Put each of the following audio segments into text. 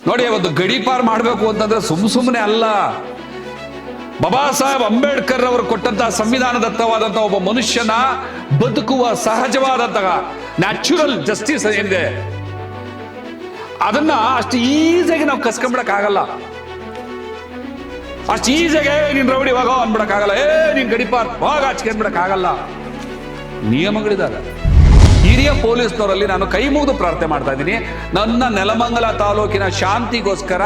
ನೋಡಿ, ಒಂದು ಗಡೀಪಾರ್ ಮಾಡಬೇಕು ಅಂತಂದ್ರೆ ಸುಮ್ಮನೆ ಅಲ್ಲ. ಬಾಬಾ ಸಾಹೇಬ್ ಅಂಬೇಡ್ಕರ್ ಅವರು ಕೊಟ್ಟಂತಹ ಸಂವಿಧಾನದತ್ತವಾದಂತಹ ಒಬ್ಬ ಮನುಷ್ಯನ ಬದುಕುವ ಸಹಜವಾದಂತಹ ನ್ಯಾಚುರಲ್ ಜಸ್ಟಿಸ್ ಏನಿದೆ ಅದನ್ನ ಅಷ್ಟು ಈಸಿಯಾಗಿ ನಾವು ಕಸ್ಕೊಂಡ್ಬಿಡಕ್ ಆಗಲ್ಲ. ಅಷ್ಟು ಈಸಿಯಾಗಿ ನೀನ್ ರೌಡಿ ಹೋಗೋ ಅನ್ಬಿಡಕ್ ಆಗಲ್ಲ. ನೀನ್ ಗಡೀಪಾರ್ ಹೋಗ ಆಚೆ ಅನ್ಬಿಡಕ್ ಆಗಲ್ಲ. ನಿಯಮಗಳಿದ್ದಾರೆ. ಹಿರಿಯ ಪೊಲೀಸ್ನವರಲ್ಲಿ ನಾನು ಕೈ ಮುಗಿದು ಪ್ರಾರ್ಥನೆ ಮಾಡ್ತಾ ಇದ್ದೀನಿ, ನನ್ನ ನೆಲಮಂಗಲ ತಾಲೂಕಿನ ಶಾಂತಿಗೋಸ್ಕರ,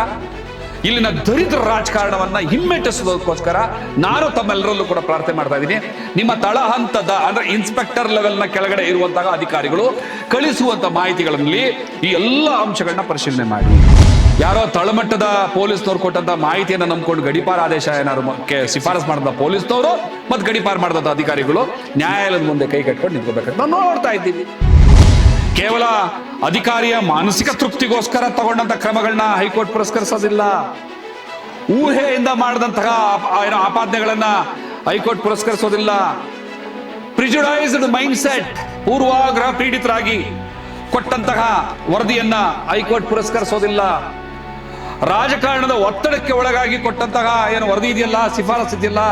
ಇಲ್ಲಿನ ದರಿದ್ರ ರಾಜಕಾರಣವನ್ನ ಹಿಮ್ಮೆಟ್ಟಿಸೋದಕ್ಕೋಸ್ಕರ ನಾನು ತಮ್ಮೆಲ್ಲರಲ್ಲೂ ಕೂಡ ಪ್ರಾರ್ಥನೆ ಮಾಡ್ತಾ ಇದ್ದೀನಿ. ನಿಮ್ಮ ತಳಹಂತದ ಅಂದ್ರೆ ಇನ್ಸ್ಪೆಕ್ಟರ್ ಲೆವೆಲ್ನ ಕೆಳಗಡೆ ಇರುವಂತಹ ಅಧಿಕಾರಿಗಳು ಕಳಿಸುವಂತ ಮಾಹಿತಿಗಳಲ್ಲಿ ಈ ಎಲ್ಲ ಅಂಶಗಳನ್ನ ಪರಿಶೀಲನೆ ಮಾಡಿ. ಯಾರೋ ತಳಮಟ್ಟದ ಪೊಲೀಸ್ನವ್ರು ಕೊಟ್ಟಂತ ಮಾಹಿತಿಯನ್ನು ನಂಬ್ಕೊಂಡು ಗಡೀಪಾರ್ ಆದೇಶ ಏನಾದ್ರು ಶಿಫಾರಸ್ ಮಾಡಿದ ಪೊಲೀಸ್ನವರು ಮತ್ತು ಗಡೀಪಾರ್ ಮಾಡಿದಂಥ ಅಧಿಕಾರಿಗಳು ನ್ಯಾಯಾಲಯದ ಮುಂದೆ ಕೈ ಕಟ್ಕೊಂಡು ನಿಂತ್ಕೋಬೇಕಂತ ನಾವು ನೋಡ್ತಾ ಇದ್ದೀವಿ. ಕೇವಲ ಅಧಿಕಾರಿಯ ಮಾನಸಿಕ ತೃಪ್ತಿಗೋಸ್ಕರ ತಗೊಂಡಂತ ಕ್ರಮಗಳನ್ನ ಹೈಕೋರ್ಟ್ ಪುರಸ್ಕರಿಸೋದಿಲ್ಲ. ಊಹೆಯಿಂದ ಮಾಡಿದಂತಹ ಆಪಾದನೆಗಳನ್ನ ಹೈಕೋರ್ಟ್ ಪುರಸ್ಕರಿಸೋದಿಲ್ಲ. ಪ್ರಿಜುಡೈಸ್ಡ್ ಮೈಂಡ್ ಸೆಟ್, ಪೂರ್ವಾಗ್ರಹ ಪೀಡಿತರಾಗಿ ಕೊಟ್ಟಂತಹ ವರದಿಯನ್ನ ಹೈಕೋರ್ಟ್ ಪುರಸ್ಕರಿಸೋದಿಲ್ಲ. ರಾಜಕಾರಣದ ಒತ್ತಡಕ್ಕೆ ಒಳಗಾಗಿ ಕೊಟ್ಟಂತಹ ಏನು ವರದಿ ಇದೆಯಲ್ಲ, ಶಿಫಾರಸ್ ಇದೆಯಲ್ಲ,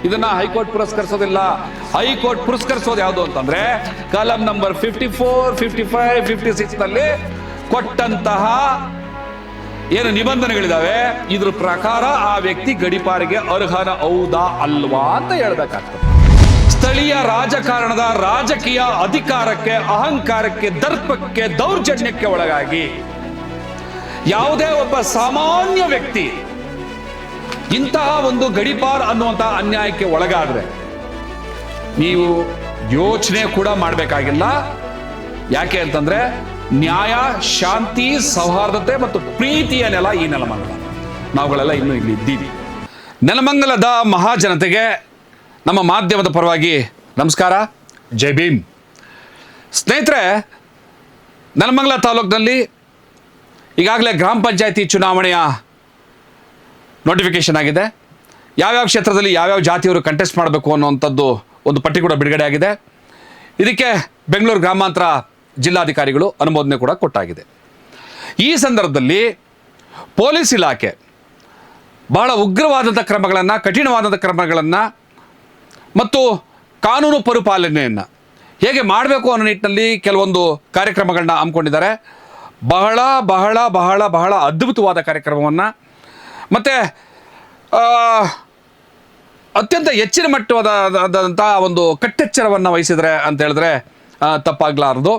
ಇದನ್ನ ಹೈಕೋರ್ಟ್ ಪುರಸ್ಕರಿಸೋದಿಲ್ಲ. ಹೈಕೋರ್ಟ್ ಪುರಸ್ಕರಿಸೋದು ಯಾವುದು ಅಂತಂದ್ರೆ ಕಾಲಂ ನಂಬರ್ 54, 55, 56 ನಲ್ಲಿ ಕೊಟ್ಟಂತಹ ಏನು ನಿಬಂಧನೆಗಳಿದಾವೆ ಇದ್ರ ಪ್ರಕಾರ ಆ ವ್ಯಕ್ತಿ ಗಡೀಪಾರಿಗೆ ಅರ್ಹನ ಹೌದಾ ಅಲ್ವಾ ಅಂತ ಹೇಳ್ಬೇಕಾಗ್ತದೆ. ಸ್ಥಳೀಯ ರಾಜಕಾರಣದ ರಾಜಕೀಯ ಅಧಿಕಾರಕ್ಕೆ, ಅಹಂಕಾರಕ್ಕೆ, ದರ್ಪಕ್ಕೆ, ದೌರ್ಜನ್ಯಕ್ಕೆ ಒಳಗಾಗಿ ಯಾವುದೇ ಒಬ್ಬ ಸಾಮಾನ್ಯ ವ್ಯಕ್ತಿ ಇಂತಹ ಒಂದು ಗಡೀಪಾರ್ ಅನ್ನುವಂತಹ ಅನ್ಯಾಯಕ್ಕೆ ಒಳಗಾದ್ರೆ ನೀವು ಯೋಚನೆ ಕೂಡ ಮಾಡಬೇಕಾಗಿಲ್ಲ. ಯಾಕೆ ಅಂತಂದ್ರೆ ನ್ಯಾಯ, ಶಾಂತಿ, ಸೌಹಾರ್ದತೆ ಮತ್ತು ಪ್ರೀತಿಯ ನೆಲ ಈ ನೆಲಮಂಗಲ. ನಾವುಗಳೆಲ್ಲ ಇನ್ನೂ ಇಲ್ಲಿ ಇದ್ದೀವಿ. ನೆಲಮಂಗಲದ ಮಹಾಜನತೆಗೆ ನಮ್ಮ ಮಾಧ್ಯಮದ ಪರವಾಗಿ ನಮಸ್ಕಾರ, ಜೈ ಭೀಮ್. ಸ್ನೇಹಿತರೆ, ನೆಲಮಂಗಲ ತಾಲೂಕಿನಲ್ಲಿ ಈಗಾಗಲೇ ಗ್ರಾಮ ಪಂಚಾಯತಿ ಚುನಾವಣೆಯ ನೋಟಿಫಿಕೇಶನ್ ಆಗಿದೆ. ಯಾವ್ಯಾವ ಕ್ಷೇತ್ರದಲ್ಲಿ ಯಾವ್ಯಾವ ಜಾತಿಯವರು ಕಂಟೆಸ್ಟ್ ಮಾಡಬೇಕು ಅನ್ನುವಂಥದ್ದು ಒಂದು ಪಟ್ಟಿ ಕೂಡ ಬಿಡುಗಡೆ ಆಗಿದೆ. ಇದಕ್ಕೆ ಬೆಂಗಳೂರು ಗ್ರಾಮಾಂತರ ಜಿಲ್ಲಾಧಿಕಾರಿಗಳು ಅನುಮೋದನೆ ಕೂಡ ಕೊಟ್ಟಾಗಿದೆ. ಈ ಸಂದರ್ಭದಲ್ಲಿ ಪೊಲೀಸ್ ಇಲಾಖೆ ಬಹಳ ಉಗ್ರವಾದಂಥ ಕ್ರಮಗಳನ್ನು, ಕಠಿಣವಾದಂಥ ಕ್ರಮಗಳನ್ನು ಮತ್ತು ಕಾನೂನು ಪರಿಪಾಲನೆಯನ್ನು ಹೇಗೆ ಮಾಡಬೇಕು ಅನ್ನೋ ನಿಟ್ಟಿನಲ್ಲಿ ಕೆಲವೊಂದು ಕಾರ್ಯಕ್ರಮಗಳನ್ನ ಹಮ್ಮಿಕೊಂಡಿದ್ದಾರೆ. ಬಹಳ ಬಹಳ ಬಹಳ ಬಹಳ ಅದ್ಭುತವಾದ ಕಾರ್ಯಕ್ರಮವನ್ನು ಮತ್ತು ಅತ್ಯಂತ ಹೆಚ್ಚಿನ ಮಟ್ಟವಾದಂಥ ಒಂದು ಕಟ್ಟೆಚ್ಚರವನ್ನು ವಹಿಸಿದರೆ ಅಂತ ಹೇಳಿದ್ರೆ ತಪ್ಪಾಗಲಾರದು.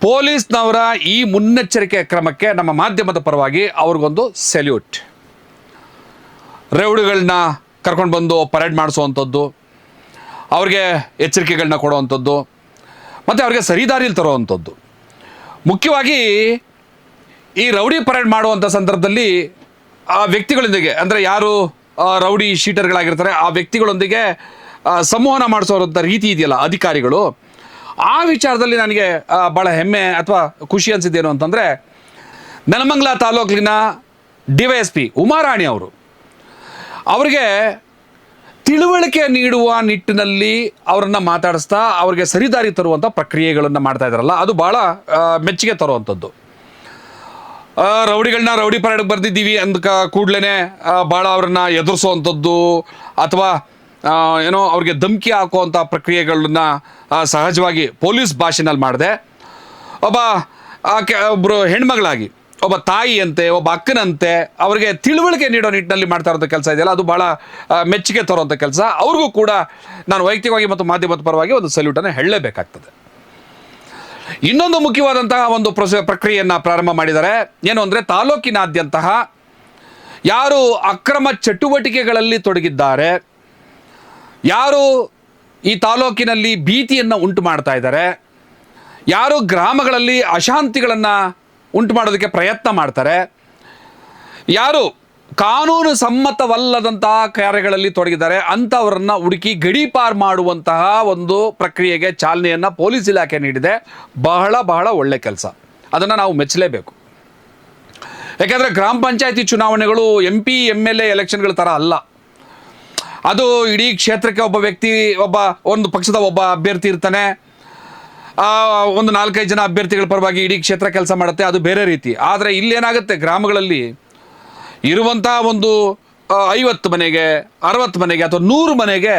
ಪೊಲೀಸ್ನವರ ಈ ಮುನ್ನೆಚ್ಚರಿಕೆ ಕ್ರಮಕ್ಕೆ ನಮ್ಮ ಮಾಧ್ಯಮದ ಪರವಾಗಿ ಅವ್ರಿಗೊಂದು ಸೆಲ್ಯೂಟ್. ರೌಡಿಗಳನ್ನ ಕರ್ಕೊಂಡು ಬಂದು ಪರೇಡ್ ಮಾಡಿಸುವಂಥದ್ದು, ಅವ್ರಿಗೆ ಎಚ್ಚರಿಕೆಗಳನ್ನ ಕೊಡುವಂಥದ್ದು ಮತ್ತು ಅವ್ರಿಗೆ ಸರಿದಾರಿಯಲ್ಲಿ ತರುವಂಥದ್ದು. ಮುಖ್ಯವಾಗಿ ಈ ರೌಡಿ ಪರೇಡ್ ಮಾಡುವಂಥ ಸಂದರ್ಭದಲ್ಲಿ ಆ ವ್ಯಕ್ತಿಗಳೊಂದಿಗೆ, ಅಂದರೆ ಯಾರು ರೌಡಿ ಶೀಟರ್ಗಳಾಗಿರ್ತಾರೆ ಆ ವ್ಯಕ್ತಿಗಳೊಂದಿಗೆ ಸಂವಹನ ಮಾಡಿಸೋರಂಥ ರೀತಿ ಇದೆಯಲ್ಲ ಅಧಿಕಾರಿಗಳು, ಆ ವಿಚಾರದಲ್ಲಿ ನನಗೆ ಭಾಳ ಹೆಮ್ಮೆ ಅಥವಾ ಖುಷಿ ಅನಿಸಿದ್ದೇನು ಅಂತಂದರೆ, ನೆಲಮಂಗಲ ತಾಲೂಕಿನ DYSP ಉಮಾರಾಣಿ ಅವರಿಗೆ ತಿಳುವಳಿಕೆ ನೀಡುವ ನಿಟ್ಟಿನಲ್ಲಿ ಅವರನ್ನು ಮಾತಾಡಿಸ್ತಾ ಅವ್ರಿಗೆ ಸರಿದಾರಿ ತರುವಂಥ ಪ್ರಕ್ರಿಯೆಗಳನ್ನು ಮಾಡ್ತಾ ಇದ್ದಾರಲ್ಲ, ಅದು ಭಾಳ ಮೆಚ್ಚುಗೆ ತರುವಂಥದ್ದು. ರೌಡಿಗಳನ್ನ ರೌಡಿ ಪರೇಡ್ಗೆ ಬರ್ದಿದ್ದೀವಿ ಅಂದ ಕೂಡಲೇ ಭಾಳ ಅವ್ರನ್ನ ಎದುರಿಸುವಂಥದ್ದು ಅಥವಾ ಏನೋ ಅವ್ರಿಗೆ ಧಮಕಿ ಹಾಕುವಂಥ ಪ್ರಕ್ರಿಯೆಗಳನ್ನ ಸಹಜವಾಗಿ ಪೊಲೀಸ್ ಭಾಷೆನಲ್ಲಿ ಮಾಡಿದೆ. ಒಬ್ಬರು ಹೆಣ್ಮಗಳಾಗಿ, ಒಬ್ಬ ತಾಯಿಯಂತೆ, ಒಬ್ಬ ಅಕ್ಕನಂತೆ ಅವ್ರಿಗೆ ತಿಳುವಳಿಕೆ ನೀಡೋ ನಿಟ್ಟಿನಲ್ಲಿ ಮಾಡ್ತಾ ಇರೋಂಥ ಕೆಲಸ ಇದೆಯಲ್ಲ, ಅದು ಭಾಳ ಮೆಚ್ಚುಗೆ ತರುವಂಥ ಕೆಲಸ. ಅವ್ರಿಗೂ ಕೂಡ ನಾನು ವೈಯಕ್ತಿಕವಾಗಿ ಮತ್ತು ಮಾಧ್ಯಮದ ಪರವಾಗಿ ಒಂದು ಸಲ್ಯೂಟನ್ನು ಹೇಳಲೇಬೇಕಾಗ್ತದೆ. ಇನ್ನೊಂದು ಮುಖ್ಯವಾದಂತಹ ಒಂದು ಪ್ರಕ್ರಿಯೆಯನ್ನು ಪ್ರಾರಂಭ ಮಾಡಿದ್ದಾರೆ. ಏನು ಅಂದರೆ, ತಾಲೂಕಿನಾದ್ಯಂತಹ ಯಾರು ಅಕ್ರಮ ಚಟುವಟಿಕೆಗಳಲ್ಲಿ ತೊಡಗಿದ್ದಾರೆ, ಯಾರು ಈ ತಾಲೂಕಿನಲ್ಲಿ ಭೀತಿಯನ್ನು ಉಂಟು ಮಾಡ್ತಾ ಇದ್ದಾರೆ, ಯಾರು ಗ್ರಾಮಗಳಲ್ಲಿ ಅಶಾಂತಿಗಳನ್ನು ಉಂಟು ಮಾಡೋದಕ್ಕೆ ಪ್ರಯತ್ನ ಮಾಡ್ತಾರೆ, ಯಾರು ಕಾನೂನು ಸಮ್ಮತವಲ್ಲದಂತಹ ಕಾರ್ಯಗಳಲ್ಲಿ ತೊಡಗಿದ್ದಾರೆ ಅಂಥವರನ್ನು ಹುಡುಕಿ ಗಡೀಪಾರ್ ಮಾಡುವಂತಹ ಒಂದು ಪ್ರಕ್ರಿಯೆಗೆ ಚಾಲನೆಯನ್ನು ಪೊಲೀಸ್ ಇಲಾಖೆ ನೀಡಿದೆ. ಬಹಳ ಬಹಳ ಒಳ್ಳೆ ಕೆಲಸ, ಅದನ್ನು ನಾವು ಮೆಚ್ಚಲೇಬೇಕು. ಯಾಕೆಂದರೆ ಗ್ರಾಮ ಪಂಚಾಯತಿ ಚುನಾವಣೆಗಳು MP MLA ಎಲೆಕ್ಷನ್ಗಳ ಥರ ಅಲ್ಲ. ಅದು ಇಡೀ ಕ್ಷೇತ್ರಕ್ಕೆ ಒಬ್ಬ ವ್ಯಕ್ತಿ, ಒಂದು ಪಕ್ಷದ ಒಬ್ಬ ಅಭ್ಯರ್ಥಿ ಇರ್ತಾನೆ. ಒಂದು 4-5 ಜನ ಅಭ್ಯರ್ಥಿಗಳ ಪರವಾಗಿ ಇಡೀ ಕ್ಷೇತ್ರ ಕೆಲಸ ಮಾಡುತ್ತೆ, ಅದು ಬೇರೆ ರೀತಿ. ಆದರೆ ಇಲ್ಲೇನಾಗುತ್ತೆ, ಗ್ರಾಮಗಳಲ್ಲಿ ಇರುವಂತಹ ಒಂದು 50 ಮನೆಗೆ, 60 ಮನೆಗೆ ಅಥವಾ 100 ಮನೆಗೆ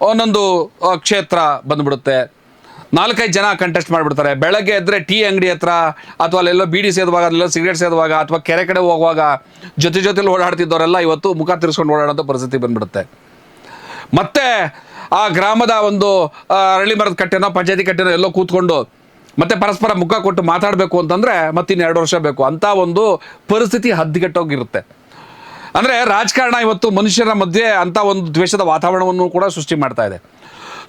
ಒಂದೊಂದು ಕ್ಷೇತ್ರ ಬಂದ್ಬಿಡುತ್ತೆ. 4-5 ಜನ ಕಂಟೆಸ್ಟ್ ಮಾಡಿಬಿಡ್ತಾರೆ. ಬೆಳಗ್ಗೆ ಎದ್ದರೆ ಟೀ ಅಂಗಡಿ ಹತ್ರ ಅಥವಾ ಅಲ್ಲೆಲ್ಲೋ ಬೀಡಿ ಸೇದುವಾಗ, ಅಲ್ಲೆಲ್ಲೋ ಸಿಗರೇಟ್ ಸೇದುವಾಗ ಅಥವಾ ಕೆರೆ ಕಡೆ ಹೋಗುವಾಗ ಜೊತೆಲಿ ಓಡಾಡ್ತಿದ್ದವರೆಲ್ಲ ಇವತ್ತು ಮುಖ ತಿರ್ಸ್ಕೊಂಡು ಓಡಾಡೋಂಥ ಪರಿಸ್ಥಿತಿ ಬಂದ್ಬಿಡುತ್ತೆ. ಮತ್ತೆ ಆ ಗ್ರಾಮದ ಒಂದು ಅರಳಿ ಮರದ ಕಟ್ಟೆನೋ ಪಂಚಾಯತಿ ಕಟ್ಟೆನೋ ಎಲ್ಲೋ ಕೂತ್ಕೊಂಡು ಮತ್ತೆ ಪರಸ್ಪರ ಮುಖ ಕೊಟ್ಟು ಮಾತಾಡಬೇಕು ಅಂತಂದರೆ ಮತ್ತಿನ್ನು 2 ವರ್ಷ ಬೇಕು. ಅಂಥ ಒಂದು ಪರಿಸ್ಥಿತಿ ಹದ್ದಿಗೆಟ್ಟೋಗಿರುತ್ತೆ. ಅಂದರೆ ರಾಜಕಾರಣ ಇವತ್ತು ಮನುಷ್ಯರ ಮಧ್ಯೆ ಅಂಥ ಒಂದು ದ್ವೇಷದ ವಾತಾವರಣವನ್ನು ಕೂಡ ಸೃಷ್ಟಿ ಮಾಡ್ತಾ ಇದೆ.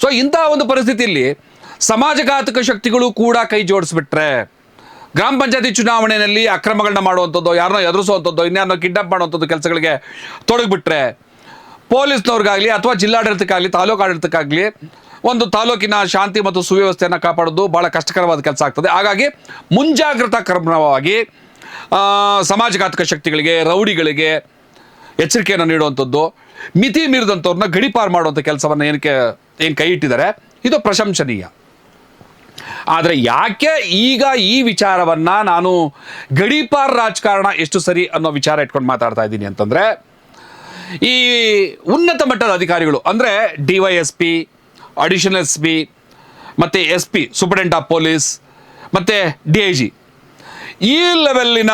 ಸೊ ಇಂಥ ಒಂದು ಪರಿಸ್ಥಿತಿಯಲ್ಲಿ ಸಮಾಜಘಾತಕ ಶಕ್ತಿಗಳು ಕೂಡ ಕೈ ಜೋಡಿಸ್ಬಿಟ್ರೆ, ಗ್ರಾಮ ಪಂಚಾಯತಿ ಚುನಾವಣೆಯಲ್ಲಿ ಅಕ್ರಮಗಳನ್ನ ಮಾಡುವಂಥದ್ದು, ಯಾರನ್ನೋ ಎದುರಿಸುವಂಥದ್ದು, ಇನ್ಯಾರನ್ನೋ ಕಿಡ್ನಾಪ್ ಮಾಡುವಂಥದ್ದು ಕೆಲಸಗಳಿಗೆ ತೊಡಗಿಬಿಟ್ರೆ ಪೊಲೀಸ್ನವ್ರಿಗಾಗಲಿ ಅಥವಾ ಜಿಲ್ಲಾಡಳಿತಕ್ಕಾಗಲಿ ತಾಲೂಕು ಆಡಳಿತಕ್ಕಾಗಲಿ ಒಂದು ತಾಲೂಕಿನ ಶಾಂತಿ ಮತ್ತು ಸುವ್ಯವಸ್ಥೆಯನ್ನು ಕಾಪಾಡೋದು ಭಾಳ ಕಷ್ಟಕರವಾದ ಕೆಲಸ ಆಗ್ತದೆ. ಹಾಗಾಗಿ ಮುಂಜಾಗ್ರತಾ ಕ್ರಮವಾಗಿ ಸಮಾಜಘಾತಕ ಶಕ್ತಿಗಳಿಗೆ, ರೌಡಿಗಳಿಗೆ ಎಚ್ಚರಿಕೆಯನ್ನು ನೀಡುವಂಥದ್ದು, ಮಿತಿ ಮೀರಿದಂಥವ್ರನ್ನ ಗಡೀಪಾರು ಮಾಡುವಂಥ ಕೆಲಸವನ್ನು ಏನು ಕೈ ಇಟ್ಟಿದ್ದಾರೆ, ಇದು ಪ್ರಶಂಸನೀಯ. ಆದರೆ ಯಾಕೆ ಈಗ ಈ ವಿಚಾರವನ್ನು ನಾನು ಗಡೀಪಾರ್ ರಾಜಕಾರಣ ಎಷ್ಟು ಸರಿ ಅನ್ನೋ ವಿಚಾರ ಇಟ್ಕೊಂಡು ಮಾತಾಡ್ತಾ ಇದ್ದೀನಿ ಅಂತಂದರೆ, ಈ ಉನ್ನತ ಮಟ್ಟದ ಅಧಿಕಾರಿಗಳು ಅಂದರೆ DYSP, ಅಡಿಷನಲ್ SP ಮತ್ತು SP ಸೂಪರಿಂಟೆಂಡೆಂಟ್ ಆಫ್ ಪೊಲೀಸ್ ಮತ್ತು DIG, ಈ ಲೆವೆಲ್ಲಿನ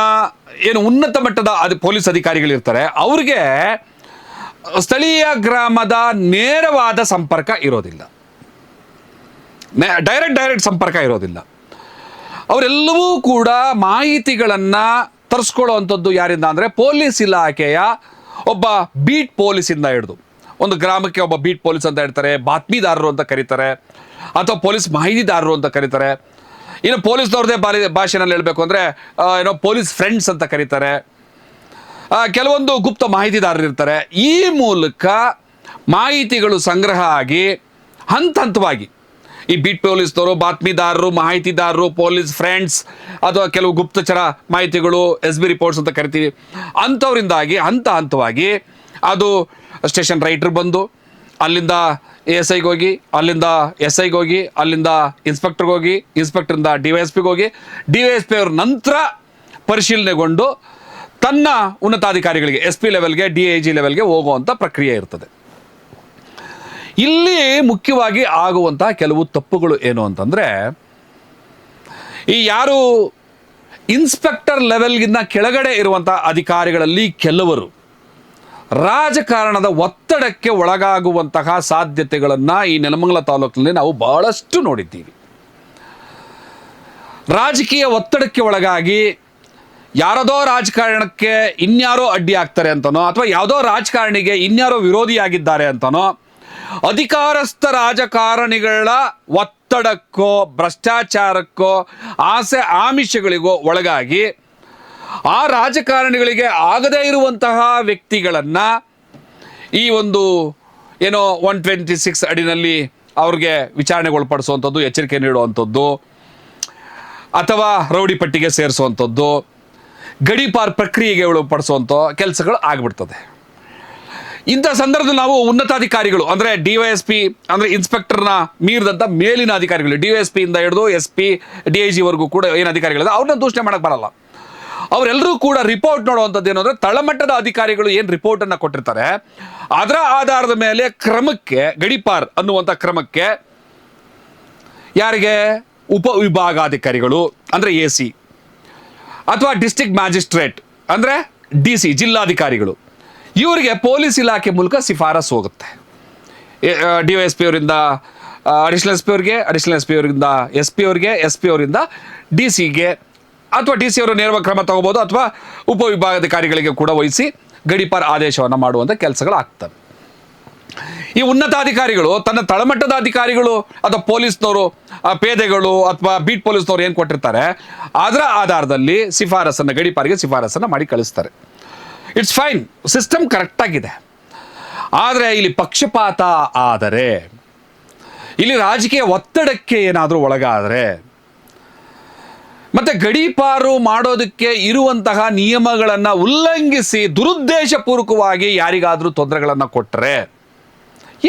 ಏನು ಉನ್ನತ ಮಟ್ಟದ ಪೊಲೀಸ್ ಅಧಿಕಾರಿಗಳಿರ್ತಾರೆ, ಅವ್ರಿಗೆ ಸ್ಥಳೀಯ ಗ್ರಾಮದ ನೇರವಾದ ಸಂಪರ್ಕ ಇರೋದಿಲ್ಲ, ಡೈರೆಕ್ಟ್ ಸಂಪರ್ಕ ಇರೋದಿಲ್ಲ. ಅವರೆಲ್ಲವೂ ಕೂಡ ಮಾಹಿತಿಗಳನ್ನು ತರಿಸ್ಕೊಳ್ಳುವಂಥದ್ದು ಯಾರಿಂದ ಅಂದರೆ ಪೊಲೀಸ್ ಇಲಾಖೆಯ ಒಬ್ಬ ಬೀಟ್ ಪೊಲೀಸಿಂದ ಹಿಡಿದು, ಒಂದು ಗ್ರಾಮಕ್ಕೆ ಒಬ್ಬ ಬೀಟ್ ಪೊಲೀಸ್ ಅಂತ ಹೇಳ್ತಾರೆ, ಬಾತ್ಮೀದಾರರು ಅಂತ ಕರೀತಾರೆ, ಅಥವಾ ಪೊಲೀಸ್ ಮಾಹಿತಿದಾರರು ಅಂತ ಕರೀತಾರೆ. ಇನ್ನು ಪೊಲೀಸ್ನವ್ರದ್ದೇ ಭಾಷೆನಲ್ಲಿ ಹೇಳಬೇಕು ಅಂದರೆ ಏನೋ ಪೊಲೀಸ್ ಫ್ರೆಂಡ್ಸ್ ಅಂತ ಕರೀತಾರೆ. ಕೆಲವೊಂದು ಗುಪ್ತ ಮಾಹಿತಿದಾರರು ಇರ್ತಾರೆ. ಈ ಮೂಲಕ ಮಾಹಿತಿಗಳು ಸಂಗ್ರಹ ಆಗಿ ಹಂತವಾಗಿ ಈ ಬೀಟ್ ಪೊಲೀಸ್ನವರು, ಬಾತ್ಮೀದಾರರು, ಮಾಹಿತಿದಾರರು, ಪೊಲೀಸ್ ಫ್ರೆಂಡ್ಸ್ ಅಥವಾ ಕೆಲವು ಗುಪ್ತಚರ ಮಾಹಿತಿಗಳು, SB ರಿಪೋರ್ಟ್ಸ್ ಅಂತ ಕರಿತೀವಿ, ಅಂಥವರಿಂದಾಗಿ ಹಂತವಾಗಿ ಅದು ಸ್ಟೇಷನ್ ರೈಟ್ರ್ ಬಂದು ಅಲ್ಲಿಂದ ASIಗೆ ಹೋಗಿ, ಅಲ್ಲಿಂದ SIಗೆ ಹೋಗಿ, ಅಲ್ಲಿಂದ ಇನ್ಸ್ಪೆಕ್ಟರ್ಗೆ ಹೋಗಿ, ಇನ್ಸ್ಪೆಕ್ಟರಿಂದ DYSPಗೆ ಹೋಗಿ, DYSP ಅವ್ರ ನಂತರ ಪರಿಶೀಲನೆಗೊಂಡು ತನ್ನ ಉನ್ನತಾಧಿಕಾರಿಗಳಿಗೆ SP ಲೆವೆಲ್ಗೆ, DIG ಲೆವೆಲ್ಗೆ ಹೋಗುವಂಥ ಪ್ರಕ್ರಿಯೆ ಇರ್ತದೆ. ಇಲ್ಲಿ ಮುಖ್ಯವಾಗಿ ಆಗುವಂತಹ ಕೆಲವು ತಪ್ಪುಗಳು ಏನು ಅಂತಂದರೆ, ಈ ಯಾರು ಇನ್ಸ್ಪೆಕ್ಟರ್ ಲೆವೆಲ್ಗಿಂತ ಕೆಳಗಡೆ ಇರುವಂಥ ಅಧಿಕಾರಿಗಳಲ್ಲಿ ಕೆಲವರು ರಾಜಕಾರಣದ ಒತ್ತಡಕ್ಕೆ ಒಳಗಾಗುವಂತಹ ಸಾಧ್ಯತೆಗಳನ್ನು ಈ ನೆಲಮಂಗಲ ತಾಲೂಕಿನಲ್ಲಿ ನಾವು ಬಹಳಷ್ಟು ನೋಡಿದ್ದೀವಿ. ರಾಜಕೀಯ ಒತ್ತಡಕ್ಕೆ ಒಳಗಾಗಿ ಯಾರದೋ ರಾಜಕಾರಣಕ್ಕೆ ಇನ್ಯಾರೋ ಅಡ್ಡಿ ಆಗ್ತಾರೆ ಅಂತನೋ, ಅಥವಾ ಯಾವುದೋ ರಾಜಕಾರಣಿಗೆ ಇನ್ಯಾರೋ ವಿರೋಧಿಯಾಗಿದ್ದಾರೆ ಅಂತನೋ, ಅಧಿಕಾರಸ್ಥ ರಾಜಕಾರಣಿಗಳ ಒತ್ತಡಕ್ಕೋ ಭ್ರಷ್ಟಾಚಾರಕ್ಕೋ ಆಸೆ ಆಮಿಷಗಳಿಗೋ ಒಳಗಾಗಿ ಆ ರಾಜಕಾರಣಿಗಳಿಗೆ ಆಗದೇ ಇರುವಂತಹ ವ್ಯಕ್ತಿಗಳನ್ನು ಈ ಒಂದು ಏನೋ 126 ಅಡಿನಲ್ಲಿ ಅವ್ರಿಗೆ ವಿಚಾರಣೆಗೆ ಒಳಪಡಿಸುವಂಥದ್ದು, ಎಚ್ಚರಿಕೆ ನೀಡುವಂಥದ್ದು, ಅಥವಾ ರೌಡಿ ಪಟ್ಟಿಗೆ ಸೇರಿಸುವಂಥದ್ದು, ಗಡೀಪಾರ್ ಪ್ರಕ್ರಿಯೆಗೆ ಒಳಪಡಿಸುವಂಥ ಕೆಲಸಗಳು ಆಗಿಬಿಡ್ತದೆ. ಇಂಥ ಸಂದರ್ಭದಲ್ಲಿ ನಾವು ಉನ್ನತಾಧಿಕಾರಿಗಳು ಅಂದರೆ DYSP ಅಂದರೆ ಇನ್ಸ್ಪೆಕ್ಟರ್ನ ಮೀರಿದಂಥ ಮೇಲಿನ ಅಧಿಕಾರಿಗಳು, DYSP ಇಂದ ಹಿಡಿದು SP DIG ವರೆಗೂ ಕೂಡ ಏನು ಅಧಿಕಾರಿಗಳಿದೆ ಅವ್ರನ್ನ ದೂಷಣೆ ಮಾಡೋಕ್ಕೆ ಬರಲ್ಲ. ಅವರೆಲ್ಲರೂ ಕೂಡ ರಿಪೋರ್ಟ್ ನೋಡುವಂಥದ್ದು ಏನು ಅಂದರೆ, ತಳಮಟ್ಟದ ಅಧಿಕಾರಿಗಳು ಏನು ರಿಪೋರ್ಟನ್ನು ಕೊಟ್ಟಿರ್ತಾರೆ ಅದರ ಆಧಾರದ ಮೇಲೆ ಕ್ರಮಕ್ಕೆ, ಗಡೀಪಾರ್ ಅನ್ನುವಂಥ ಕ್ರಮಕ್ಕೆ ಯಾರಿಗೆ ಉಪವಿಭಾಗಾಧಿಕಾರಿಗಳು ಅಂದರೆ AC, ಅಥವಾ ಡಿಸ್ಟ್ರಿಕ್ಟ್ ಮ್ಯಾಜಿಸ್ಟ್ರೇಟ್ ಅಂದರೆ DC ಜಿಲ್ಲಾಧಿಕಾರಿಗಳು, ಇವರಿಗೆ ಪೊಲೀಸ್ ಇಲಾಖೆ ಮೂಲಕ ಶಿಫಾರಸು ಹೋಗುತ್ತೆ. DYSP ಅವರಿಂದ ಅಡಿಷನಲ್ SP ಅವರಿಗೆ, ಅಡಿಷನಲ್ SP ಅವರಿಂದ SP ಅವರಿಗೆ, SP ಅವರಿಂದ DCಗೆ, ಅಥವಾ DC ಅವರು ನೇರವಾಗಿ ಕ್ರಮ ತಗೋಬೋದು, ಅಥವಾ ಉಪವಿಭಾಗಾಧಿಕಾರಿಗಳಿಗೆ ಕೂಡ ವಹಿಸಿ ಗಡೀಪಾರ್ ಆದೇಶವನ್ನು ಮಾಡುವಂಥ ಕೆಲಸಗಳು ಆಗ್ತವೆ. ಈ ಉನ್ನತಾಧಿಕಾರಿಗಳು ತನ್ನ ತಳಮಟ್ಟದ ಅಧಿಕಾರಿಗಳು ಅಥವಾ ಪೊಲೀಸ್ನವರು, ಪೇದೆಗಳು ಅಥವಾ ಬೀಟ್ ಪೊಲೀಸ್ನವರು ಏನು ಕೊಟ್ಟಿರ್ತಾರೆ ಅದರ ಆಧಾರದಲ್ಲಿ ಶಿಫಾರಸನ್ನು, ಗಡೀಪಾರಿಗೆ ಶಿಫಾರಸನ್ನು ಮಾಡಿ ಕಳಿಸ್ತಾರೆ. ಇಟ್ಸ್ ಫೈನ್, ಸಿಸ್ಟಮ್ ಕರೆಕ್ಟಾಗಿದೆ. ಆದರೆ ಇಲ್ಲಿ ಪಕ್ಷಪಾತ ಆದರೆ, ಇಲ್ಲಿ ರಾಜಕೀಯ ಒತ್ತಡಕ್ಕೆ ಏನಾದರೂ ಒಳಗಾದರೆ, ಮತ್ತು ಗಡೀಪಾರು ಮಾಡೋದಕ್ಕೆ ಇರುವಂತಹ ನಿಯಮಗಳನ್ನು ಉಲ್ಲಂಘಿಸಿ ದುರುದ್ದೇಶಪೂರ್ವಕವಾಗಿ ಯಾರಿಗಾದರೂ ತೊಂದರೆಗಳನ್ನು ಕೊಟ್ಟರೆ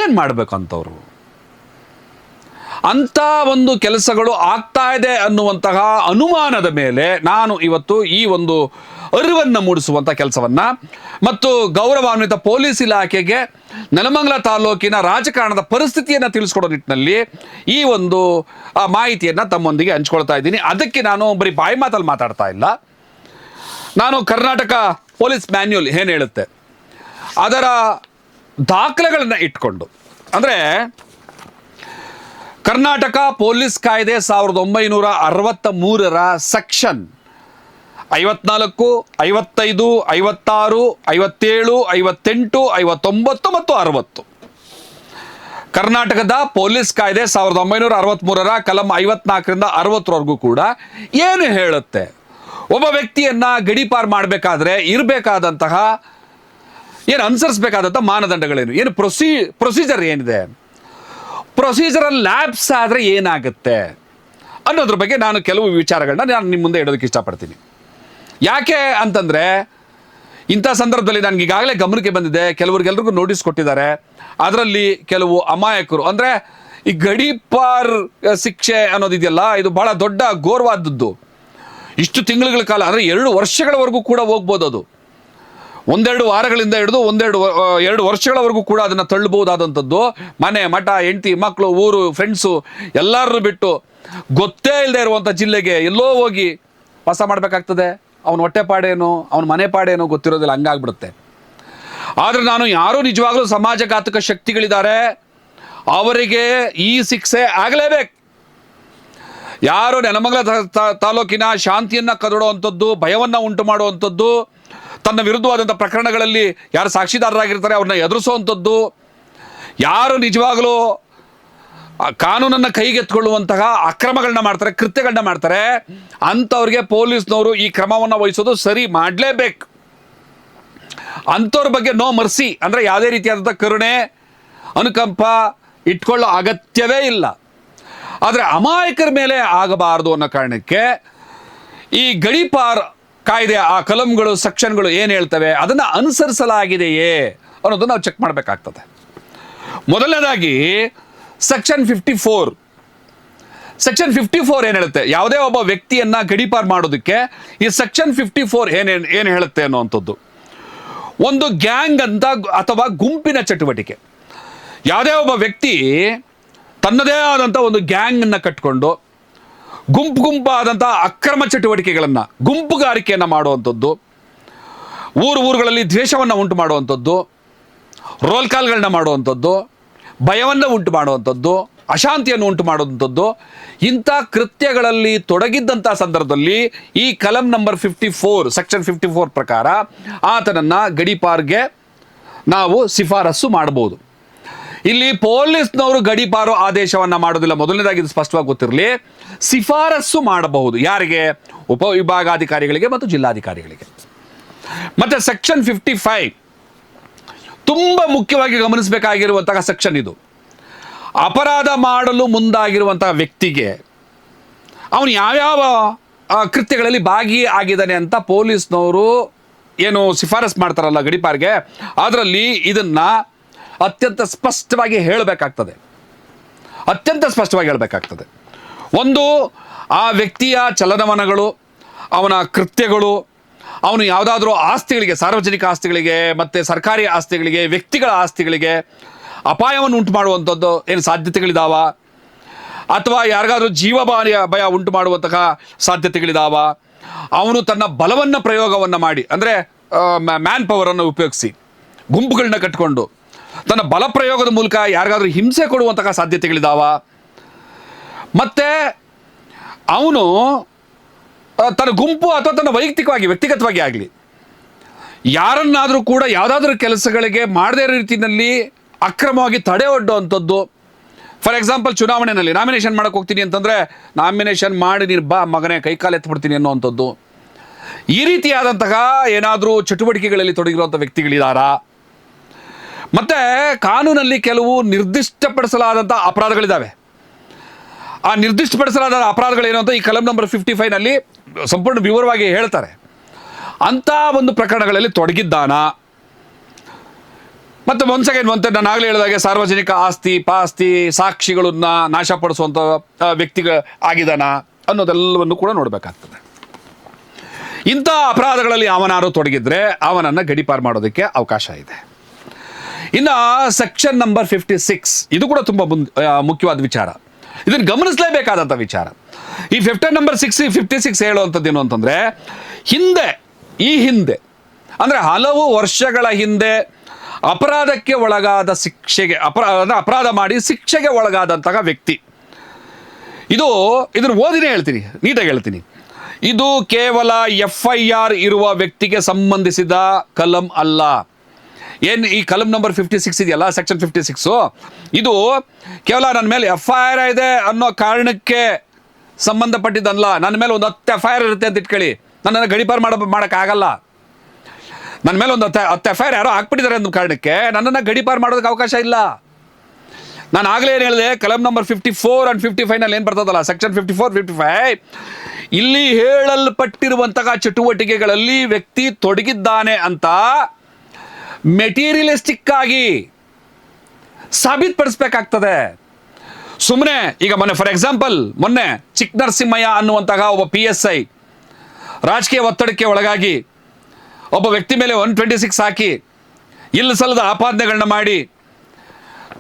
ಏನು ಮಾಡಬೇಕಂತವ್ರು? ಅಂಥ ಒಂದು ಕೆಲಸಗಳು ಆಗ್ತಾ ಇದೆ ಅನ್ನುವಂತಹ ಅನುಮಾನದ ಮೇಲೆ ನಾನು ಇವತ್ತು ಈ ಒಂದು ಅರಿವನ್ನು ಮೂಡಿಸುವಂಥ ಕೆಲಸವನ್ನು ಮತ್ತು ಗೌರವಾನ್ವಿತ ಪೊಲೀಸ್ ಇಲಾಖೆಗೆ ನೆಲಮಂಗಲ ತಾಲೂಕಿನ ರಾಜಕಾರಣದ ಪರಿಸ್ಥಿತಿಯನ್ನು ತಿಳಿಸ್ಕೊಡೋ ನಿಟ್ಟಿನಲ್ಲಿ ಈ ಒಂದು ಮಾಹಿತಿಯನ್ನು ತಮ್ಮೊಂದಿಗೆ ಹಂಚ್ಕೊಳ್ತಾ ಇದ್ದೀನಿ. ಅದಕ್ಕೆ ನಾನು ಬರೀ ಬಾಯಿ ಮಾತಲ್ಲಿ ಮಾತಾಡ್ತಾ ಇಲ್ಲ. ನಾನು ಕರ್ನಾಟಕ ಪೊಲೀಸ್ ಮ್ಯಾನ್ಯುಯಲ್ ಏನು ಹೇಳುತ್ತೆ ಅದರ ದಾಖಲೆಗಳನ್ನು ಇಟ್ಕೊಂಡು, ಅಂದರೆ ಕರ್ನಾಟಕ ಪೊಲೀಸ್ ಕಾಯ್ದೆ 1963 ಸೆಕ್ಷನ್ 54, 55, 56, 57, 58, 59 ಮತ್ತು 60. ಕರ್ನಾಟಕದ ಪೊಲೀಸ್ ಕಾಯ್ದೆ 1963 ಕಲಂ 54ರಿಂದ 60ರವರೆಗೂ ಕೂಡ ಏನು ಹೇಳುತ್ತೆ, ಒಬ್ಬ ವ್ಯಕ್ತಿಯನ್ನ ಗಡೀಪಾರು ಮಾಡಬೇಕಾದ್ರೆ ಇರಬೇಕಾದಂತಹ ಏನು ಅನುಸರಿಸಬೇಕಾದಂಥ ಮಾನದಂಡಗಳೇನು, ಏನು ಪ್ರೊಸೀಜರ್ ಏನಿದೆ, ಪ್ರೊಸೀಜರಲ್ಲಿ ಲ್ಯಾಬ್ಸ್ ಆದರೆ ಏನಾಗುತ್ತೆ ಅನ್ನೋದ್ರ ಬಗ್ಗೆ ನಾನು ಕೆಲವು ವಿಚಾರಗಳನ್ನ ನಾನು ನಿಮ್ಮ ಮುಂದೆ ಇಡೋದಕ್ಕೆ ಇಷ್ಟಪಡ್ತೀನಿ. ಯಾಕೆ ಅಂತಂದರೆ ಇಂಥ ಸಂದರ್ಭದಲ್ಲಿ ನನಗೆ ಈಗಾಗಲೇ ಗಮನಕ್ಕೆ ಬಂದಿದೆ, ಕೆಲವ್ರಿಗೆಲ್ರಿಗೂ ನೋಟಿಸ್ ಕೊಟ್ಟಿದ್ದಾರೆ. ಅದರಲ್ಲಿ ಕೆಲವು ಅಮಾಯಕರು, ಅಂದರೆ ಈ ಗಡೀಪಾರ್ ಶಿಕ್ಷೆ ಅನ್ನೋದಿದೆಯಲ್ಲ, ಇದು ಭಾಳ ದೊಡ್ಡ ಘೋರವಾದದ್ದು. ಇಷ್ಟು ತಿಂಗಳುಗಳ ಕಾಲ, ಅಂದರೆ 2 ವರ್ಷಗಳವರೆಗೂ ಕೂಡ ಹೋಗ್ಬೋದು. ಅದು 1-2 ವಾರಗಳಿಂದ ಹಿಡಿದು 2 ವರ್ಷಗಳವರೆಗೂ ಕೂಡ ಅದನ್ನು ತಳ್ಳಬಹುದಾದಂಥದ್ದು. ಮನೆ ಮಠ, ಹೆಂಡತಿ, ಮಕ್ಕಳು, ಊರು, ಫ್ರೆಂಡ್ಸು ಎಲ್ಲರನ್ನು ಬಿಟ್ಟು ಗೊತ್ತೇ ಇಲ್ಲದೆ ಇರುವಂಥ ಜಿಲ್ಲೆಗೆ ಎಲ್ಲೋ ಹೋಗಿ ವಾಸ ಮಾಡಬೇಕಾಗ್ತದೆ. ಅವನ ಹೊಟ್ಟೆ ಪಾಡೇನು, ಅವನ ಮನೆ ಪಾಡೇನೋ ಗೊತ್ತಿರೋದಿಲ್ಲ, ಹಂಗಾಗ್ಬಿಡುತ್ತೆ. ಆದರೆ ನಾನು ಯಾರು ನಿಜವಾಗ್ಲೂ ಸಮಾಜಘಾತಕ ಶಕ್ತಿಗಳಿದ್ದಾರೆ ಅವರಿಗೆ ಈ ಶಿಕ್ಷೆ ಆಗಲೇಬೇಕು. ಯಾರು ನೆಲಮಂಗಲ ತಾಲೂಕಿನ ಶಾಂತಿಯನ್ನು ಕದಡುವಂಥದ್ದು, ಭಯವನ್ನು ಉಂಟು ಮಾಡುವಂಥದ್ದು, ತನ್ನ ವಿರುದ್ಧವಾದಂಥ ಪ್ರಕರಣಗಳಲ್ಲಿ ಯಾರು ಸಾಕ್ಷಿದಾರರಾಗಿರ್ತಾರೆ ಅವ್ರನ್ನ ಎದುರಿಸುವಂಥದ್ದು, ಯಾರು ನಿಜವಾಗಲೂ ಕಾನೂನನ್ನು ಕೈಗೆತ್ತಿಕೊಳ್ಳುವಂತಹ ಅಕ್ರಮಗಳನ್ನ ಮಾಡ್ತಾರೆ, ಕೃತ್ಯಗಳನ್ನ ಮಾಡ್ತಾರೆ, ಅಂಥವ್ರಿಗೆ ಪೊಲೀಸ್ನವರು ಈ ಕ್ರಮವನ್ನು ವಹಿಸೋದು ಸರಿ ಮಾಡಲೇಬೇಕು. ಅಂಥವ್ರ ಬಗ್ಗೆ ನೋ ಮರ್ಸಿ, ಅಂದರೆ ಯಾವುದೇ ರೀತಿಯಾದಂಥ ಕರುಣೆ ಅನುಕಂಪ ಇಟ್ಕೊಳ್ಳೋ ಅಗತ್ಯವೇ ಇಲ್ಲ. ಆದರೆ ಅಮಾಯಕರ ಮೇಲೆ ಆಗಬಾರದು ಅನ್ನೋ ಕಾರಣಕ್ಕೆ ಈ ಗಡೀಪಾರ್ ಕಾಯ್ದೆ ಆ ಕಲಂಗಳು, ಸೆಕ್ಷನ್ಗಳು ಏನು ಹೇಳ್ತವೆ ಅದನ್ನು ಅನುಸರಿಸಲಾಗಿದೆಯೇ ಅನ್ನೋದನ್ನು ನಾವು ಚೆಕ್ ಮಾಡಬೇಕಾಗ್ತದೆ. ಮೊದಲನೇದಾಗಿ ಸೆಕ್ಷನ್ 54 ಏನು ಹೇಳುತ್ತೆ, ಯಾವುದೇ ಒಬ್ಬ ವ್ಯಕ್ತಿಯನ್ನು ಗಡೀಪಾರ್ ಮಾಡೋದಕ್ಕೆ ಈ ಸೆಕ್ಷನ್ 54 ಏನು ಹೇಳುತ್ತೆ ಅನ್ನುವಂಥದ್ದು, ಒಂದು ಗ್ಯಾಂಗ್ ಅಂತ ಅಥವಾ ಗುಂಪಿನ ಚಟುವಟಿಕೆ. ಯಾವುದೇ ಒಬ್ಬ ವ್ಯಕ್ತಿ ತನ್ನದೇ ಆದಂಥ ಒಂದು ಗ್ಯಾಂಗನ್ನು ಕಟ್ಕೊಂಡು ಗುಂಪಾದಂಥ ಅಕ್ರಮ ಚಟುವಟಿಕೆಗಳನ್ನು, ಗುಂಪುಗಾರಿಕೆಯನ್ನು ಮಾಡುವಂಥದ್ದು, ಊರುಗಳಲ್ಲಿ ದ್ವೇಷವನ್ನು ಉಂಟು ಮಾಡುವಂಥದ್ದು, ರೋಲ್ ಕಾಲ್ಗಳನ್ನ ಮಾಡುವಂಥದ್ದು, ಭಯವನ್ನು ಉಂಟು ಮಾಡುವಂಥದ್ದು, ಅಶಾಂತಿಯನ್ನು ಉಂಟು ಮಾಡುವಂಥದ್ದು, ಇಂಥ ಕೃತ್ಯಗಳಲ್ಲಿ ತೊಡಗಿದ್ದಂಥ ಸಂದರ್ಭದಲ್ಲಿ ಈ ಕಲಂ ನಂಬರ್ 54 ಸೆಕ್ಷನ್ 54 ಪ್ರಕಾರ ಆತನನ್ನು ಗಡೀಪಾರ್ಗೆ ನಾವು ಶಿಫಾರಸ್ಸು ಮಾಡಬಹುದು. ಇಲ್ಲಿ ಪೊಲೀಸ್ನವರು ಗಡೀಪಾರು ಆದೇಶವನ್ನು ಮಾಡೋದಿಲ್ಲ. ಮೊದಲನೇದಾಗಿ ಇದು ಸ್ಪಷ್ಟವಾಗಿ ಗೊತ್ತಿರಲಿ. ಶಿಫಾರಸ್ಸು ಮಾಡಬಹುದು. ಯಾರಿಗೆ? ಉಪವಿಭಾಗಾಧಿಕಾರಿಗಳಿಗೆ ಮತ್ತು ಜಿಲ್ಲಾಧಿಕಾರಿಗಳಿಗೆ. ಮತ್ತು ಸೆಕ್ಷನ್ 55 ತುಂಬ ಮುಖ್ಯವಾಗಿ ಗಮನಿಸಬೇಕಾಗಿರುವಂತಹ ಸೆಕ್ಷನ್ ಇದು. ಅಪರಾಧ ಮಾಡಲು ಮುಂದಾಗಿರುವಂತಹ ವ್ಯಕ್ತಿಗೆ ಅವನು ಯಾವ್ಯಾವ ಕೃತ್ಯಗಳಲ್ಲಿ ಭಾಗಿಯಾಗಿದ್ದಾನೆ ಅಂತ ಪೊಲೀಸ್ನವರು ಏನು ಶಿಫಾರಸ್ ಮಾಡ್ತಾರಲ್ಲ ಗಡೀಪಾರ್ಗೆ, ಅದರಲ್ಲಿ ಇದನ್ನು ಅತ್ಯಂತ ಸ್ಪಷ್ಟವಾಗಿ ಹೇಳಬೇಕಾಗ್ತದೆ. ಒಂದು, ಆ ವ್ಯಕ್ತಿಯ ಚಲನವಲನಗಳು, ಅವನ ಕೃತ್ಯಗಳು, ಅವನು ಯಾವುದಾದ್ರೂ ಆಸ್ತಿಗಳಿಗೆ, ಸಾರ್ವಜನಿಕ ಆಸ್ತಿಗಳಿಗೆ ಮತ್ತು ಸರ್ಕಾರಿ ಆಸ್ತಿಗಳಿಗೆ, ವ್ಯಕ್ತಿಗಳ ಆಸ್ತಿಗಳಿಗೆ ಅಪಾಯವನ್ನು ಉಂಟು ಮಾಡುವಂಥದ್ದು ಏನು ಸಾಧ್ಯತೆಗಳಿದಾವ, ಅಥವಾ ಯಾರಿಗಾದ್ರೂ ಭಯ ಉಂಟು ಮಾಡುವಂತಹ ಸಾಧ್ಯತೆಗಳಿದಾವ, ಅವನು ತನ್ನ ಬಲವನ್ನು ಪ್ರಯೋಗವನ್ನು ಮಾಡಿ, ಅಂದರೆ ಮ್ಯಾನ್ ಪವರನ್ನು ಉಪಯೋಗಿಸಿ ಗುಂಪುಗಳನ್ನ ಕಟ್ಟಿಕೊಂಡು ತನ್ನ ಬಲ ಪ್ರಯೋಗದ ಮೂಲಕ ಯಾರಿಗಾದ್ರೂ ಹಿಂಸೆ ಕೊಡುವಂತಹ ಸಾಧ್ಯತೆಗಳಿದಾವ, ಮತ್ತು ಅವನು ತನ್ನ ಗುಂಪು ಅಥವಾ ತನ್ನ ವ್ಯಕ್ತಿಗತವಾಗಿ ಆಗಲಿ ಯಾರನ್ನಾದರೂ ಕೂಡ ಯಾವುದಾದ್ರೂ ಕೆಲಸಗಳಿಗೆ ಮಾಡದೇ ಇರೋ ರೀತಿಯಲ್ಲಿ ಅಕ್ರಮವಾಗಿ ತಡೆ ಒಡ್ಡುವಂಥದ್ದು. ಫಾರ್ ಎಕ್ಸಾಂಪಲ್, ಚುನಾವಣೆಯಲ್ಲಿ ನಾಮಿನೇಷನ್ ಮಾಡೋಕ್ಕೆ ಹೋಗ್ತೀನಿ ಅಂತಂದರೆ ನಾಮಿನೇಷನ್ ಮಾಡಿ ನೀನು ಬಾ ಮಗನೇ ಕೈಕಾಲು ಎತ್ಬಿಡ್ತೀನಿ ಅನ್ನೋವಂಥದ್ದು. ಈ ರೀತಿಯಾದಂತಹ ಏನಾದರೂ ಚಟುವಟಿಕೆಗಳಲ್ಲಿ ತೊಡಗಿರುವಂಥ ವ್ಯಕ್ತಿಗಳಿದ್ದಾರಾ? ಮತ್ತು ಕಾನೂನಲ್ಲಿ ಕೆಲವು ನಿರ್ದಿಷ್ಟಪಡಿಸಲಾದಂಥ ಅಪರಾಧಗಳಿದ್ದಾವೆ. ಆ ನಿರ್ದಿಷ್ಟಪಡಿಸಲಾದ ಅಪರಾಧಗಳೇನು ಅಂತ ಈ ಕಲಂ ನಂಬರ್ 55ನಲ್ಲಿ ಸಂಪೂರ್ಣ ವಿವರವಾಗಿ ಹೇಳ್ತಾರೆ. ಅಂಥ ಒಂದು ಪ್ರಕರಣಗಳಲ್ಲಿ ತೊಡಗಿದ್ದಾನ, ಮತ್ತು ಮತ್ತೆ ನಾನು ಆಗಲೇ ಹೇಳಿದಾಗೆ ಸಾರ್ವಜನಿಕ ಆಸ್ತಿ ಪಾಸ್ತಿ ಸಾಕ್ಷಿಗಳನ್ನ ನಾಶಪಡಿಸುವಂಥ ವ್ಯಕ್ತಿಗಳು ಆಗಿದಾನ ಅನ್ನೋದೆಲ್ಲವನ್ನು ಕೂಡ ನೋಡಬೇಕಾಗ್ತದೆ. ಇಂಥ ಅಪರಾಧಗಳಲ್ಲಿ ಅವನಾರು ತೊಡಗಿದ್ರೆ ಅವನನ್ನು ಗಡೀಪಾರು ಮಾಡೋದಕ್ಕೆ ಅವಕಾಶ ಇದೆ. ಇನ್ನು ಸೆಕ್ಷನ್ ನಂಬರ್ 56 ಇದು ಕೂಡ ತುಂಬ ಮುಖ್ಯವಾದ ವಿಚಾರ. ಇದನ್ನು ಗಮನಿಸಲೇಬೇಕಾದಂಥ ವಿಚಾರ. ಈ 56 ಹೇಳುವಂಥದ್ದು ಏನು ಅಂತಂದರೆ, ಈ ಹಿಂದೆ ಅಂದರೆ ಹಲವು ವರ್ಷಗಳ ಹಿಂದೆ ಅಪರಾಧಕ್ಕೆ ಒಳಗಾದ ಶಿಕ್ಷೆಗೆ ಅಪರಾಧ ಮಾಡಿ ಶಿಕ್ಷೆಗೆ ಒಳಗಾದಂತಹ ವ್ಯಕ್ತಿ, ಇದನ್ನು ಓದಿನೇ ಹೇಳ್ತೀನಿ, ನೀಟಾಗಿ ಹೇಳ್ತೀನಿ. ಇದು ಕೇವಲ FIR ಇರುವ ವ್ಯಕ್ತಿಗೆ ಸಂಬಂಧಿಸಿದ ಕಲಂ ಅಲ್ಲ. ಏನು ಈ ಕಲಂ ನಂಬರ್ 56 ಇದೆಯಲ್ಲ, ಸೆಕ್ಷನ್ 56, ಇದು ಕೇವಲ ನನ್ನ ಮೇಲೆ FIR ಇದೆ ಅನ್ನೋ ಕಾರಣಕ್ಕೆ ಸಂಬಂಧಪಟ್ಟಿದ್ದಲ್ಲ. ನನ್ನ ಮೇಲೆ ಒಂದು 10 FIR ಇರುತ್ತೆ ಅಂತ ಇಟ್ಕೊಳ್ಳಿ, ನನ್ನನ್ನು ಗಡೀಪಾರು ಮಾಡೋಕ್ಕಾಗಲ್ಲ. ನನ್ನ ಮೇಲೆ ಒಂದು 10 FIR ಯಾರೋ ಹಾಕ್ಬಿಟ್ಟಿದ್ದಾರೆ ಅನ್ನೋ ಕಾರಣಕ್ಕೆ ನನ್ನನ್ನು ಗಡೀಪಾರು ಮಾಡೋದಕ್ಕೆ ಅವಕಾಶ ಇಲ್ಲ. ನಾನು ಆಗಲೇ ಏನು ಹೇಳಿದೆ, ಕಲಂ ನಂಬರ್ 54 and 55 ನಲ್ಲಿ ಏನು ಬರ್ತದಲ್ಲ, ಸೆಕ್ಷನ್ 54, 55, ಇಲ್ಲಿ ಹೇಳಲ್ಪಟ್ಟಿರುವಂತಹ ಚಟುವಟಿಕೆಗಳಲ್ಲಿ ವ್ಯಕ್ತಿ ತೊಡಗಿದ್ದಾನೆ ಅಂತ ಮೆಟೀರಿಯಲಿಸ್ಟಿಕ್ ಆಗಿ ಸಾಬೀತುಪಡಿಸಬೇಕಾಗ್ತದೆ. ಸುಮ್ಮನೆ ಈಗ ಫಾರ್ ಎಕ್ಸಾಂಪಲ್ ಮೊನ್ನೆ ಚಿಕ್ಕನರಸಿಂಹಯ್ಯ ಅನ್ನುವಂತಹ ಒಬ್ಬ PSI ರಾಜಕೀಯ ಒತ್ತಡಕ್ಕೆ ಒಳಗಾಗಿ ಒಬ್ಬ ವ್ಯಕ್ತಿ ಮೇಲೆ 126 ಹಾಕಿ ಇಲ್ಲ ಸಲ್ಲದ ಆಪಾದನೆಗಳನ್ನ ಮಾಡಿ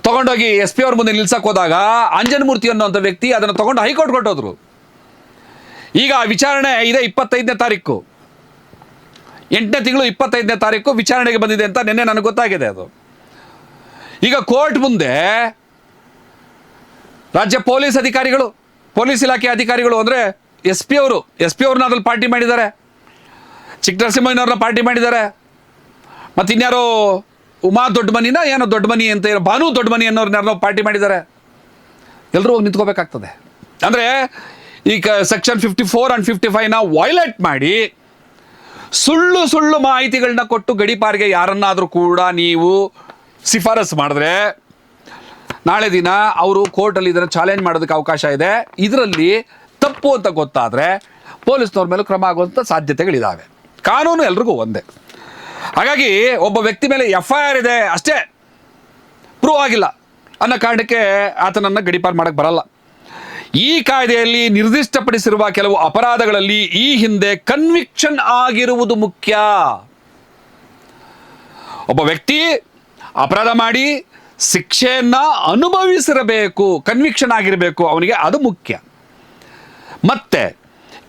ತಗೊಂಡೋಗಿ SP ಅವ್ರ ಮುಂದೆ ನಿಲ್ಸಕ್ಕೆ ಹೋದಾಗ ಅಂಜನಮೂರ್ತಿ ಅನ್ನುವಂಥ ವ್ಯಕ್ತಿ ಅದನ್ನು ತಗೊಂಡು ಹೈಕೋರ್ಟ್ ಕೊಟ್ಟೋದ್ರು. ಈಗ ವಿಚಾರಣೆ ಇದೆ 25ನೇ ತಾರೀಕು, 8ನೇ ತಿಂಗಳು 25ನೇ ತಾರೀಕು ವಿಚಾರಣೆಗೆ ಬಂದಿದೆ ಅಂತ ನಿನ್ನೆ ನನಗೆ ಗೊತ್ತಾಗಿದೆ. ಅದು ಈಗ ಕೋರ್ಟ್ ಮುಂದೆ ರಾಜ್ಯ ಪೊಲೀಸ್ ಅಧಿಕಾರಿಗಳು, ಪೊಲೀಸ್ ಇಲಾಖೆ ಅಧಿಕಾರಿಗಳು ಅಂದರೆ SP ಅವ್ರನ್ನ ಅದ್ರಲ್ಲಿ ಪಾರ್ಟಿ ಮಾಡಿದ್ದಾರೆ, ಚಿಕ್ಕನರಸಿಂಹಯ್ಯನವ್ರನ್ನ ಪಾರ್ಟಿ ಮಾಡಿದ್ದಾರೆ, ಮತ್ತು ಇನ್ಯಾರೋ ಉಮಾ ದೊಡ್ಡಮನಿನ ಏನೋ ದೊಡ್ಡಮನಿ ಅಂತ ಭಾನು ದೊಡ್ಡಮನಿ ಅನ್ನೋರ್ನಾರೋ ಪಾರ್ಟಿ ಮಾಡಿದ್ದಾರೆ. ಎಲ್ಲರೂ ಹೋಗಿ ನಿಂತ್ಕೋಬೇಕಾಗ್ತದೆ. ಅಂದರೆ ಈಗ ಸೆಕ್ಷನ್ 54 and 55ನ ವೈಲೇಟ್ ಮಾಡಿ ಸುಳ್ಳು ಮಾಹಿತಿಗಳನ್ನ ಕೊಟ್ಟು ಗಡೀಪಾರಿಗೆ ಯಾರನ್ನಾದರೂ ಕೂಡ ನೀವು ಶಿಫಾರಸು ಮಾಡಿದ್ರೆ ನಾಳೆ ದಿನ ಅವರು ಕೋರ್ಟಲ್ಲಿ ಇದನ್ನು ಚಾಲೆಂಜ್ ಮಾಡೋದಕ್ಕೆ ಅವಕಾಶ ಇದೆ. ಇದರಲ್ಲಿ ತಪ್ಪು ಅಂತ ಗೊತ್ತಾದರೆ ಪೊಲೀಸ್ನವ್ರ ಮೇಲೂ ಕ್ರಮ ಆಗುವಂಥ ಸಾಧ್ಯತೆಗಳಿದ್ದಾವೆ. ಕಾನೂನು ಎಲ್ರಿಗೂ ಒಂದೇ. ಹಾಗಾಗಿ ಒಬ್ಬ ವ್ಯಕ್ತಿ ಮೇಲೆ FIR ಇದೆ ಅಷ್ಟೇ, ಪ್ರೂವ್ ಆಗಿಲ್ಲ ಅನ್ನೋ ಕಾರಣಕ್ಕೆ ಆತನನ್ನು ಗಡೀಪಾರು ಮಾಡೋಕ್ಕೆ ಬರಲ್ಲ. ಈ ಕಾಯ್ದೆಯಲ್ಲಿ ನಿರ್ದಿಷ್ಟಪಡಿಸಿರುವ ಕೆಲವು ಅಪರಾಧಗಳಲ್ಲಿ ಈ ಹಿಂದೆ ಕನ್ವಿಕ್ಷನ್ ಆಗಿರುವುದು ಮುಖ್ಯ. ಒಬ್ಬ ವ್ಯಕ್ತಿ ಅಪರಾಧ ಮಾಡಿ ಶಿಕ್ಷೆಯನ್ನು ಅನುಭವಿಸಿರಬೇಕು, ಕನ್ವಿಕ್ಷನ್ ಆಗಿರಬೇಕು ಅವನಿಗೆ, ಅದು ಮುಖ್ಯ. ಮತ್ತೆ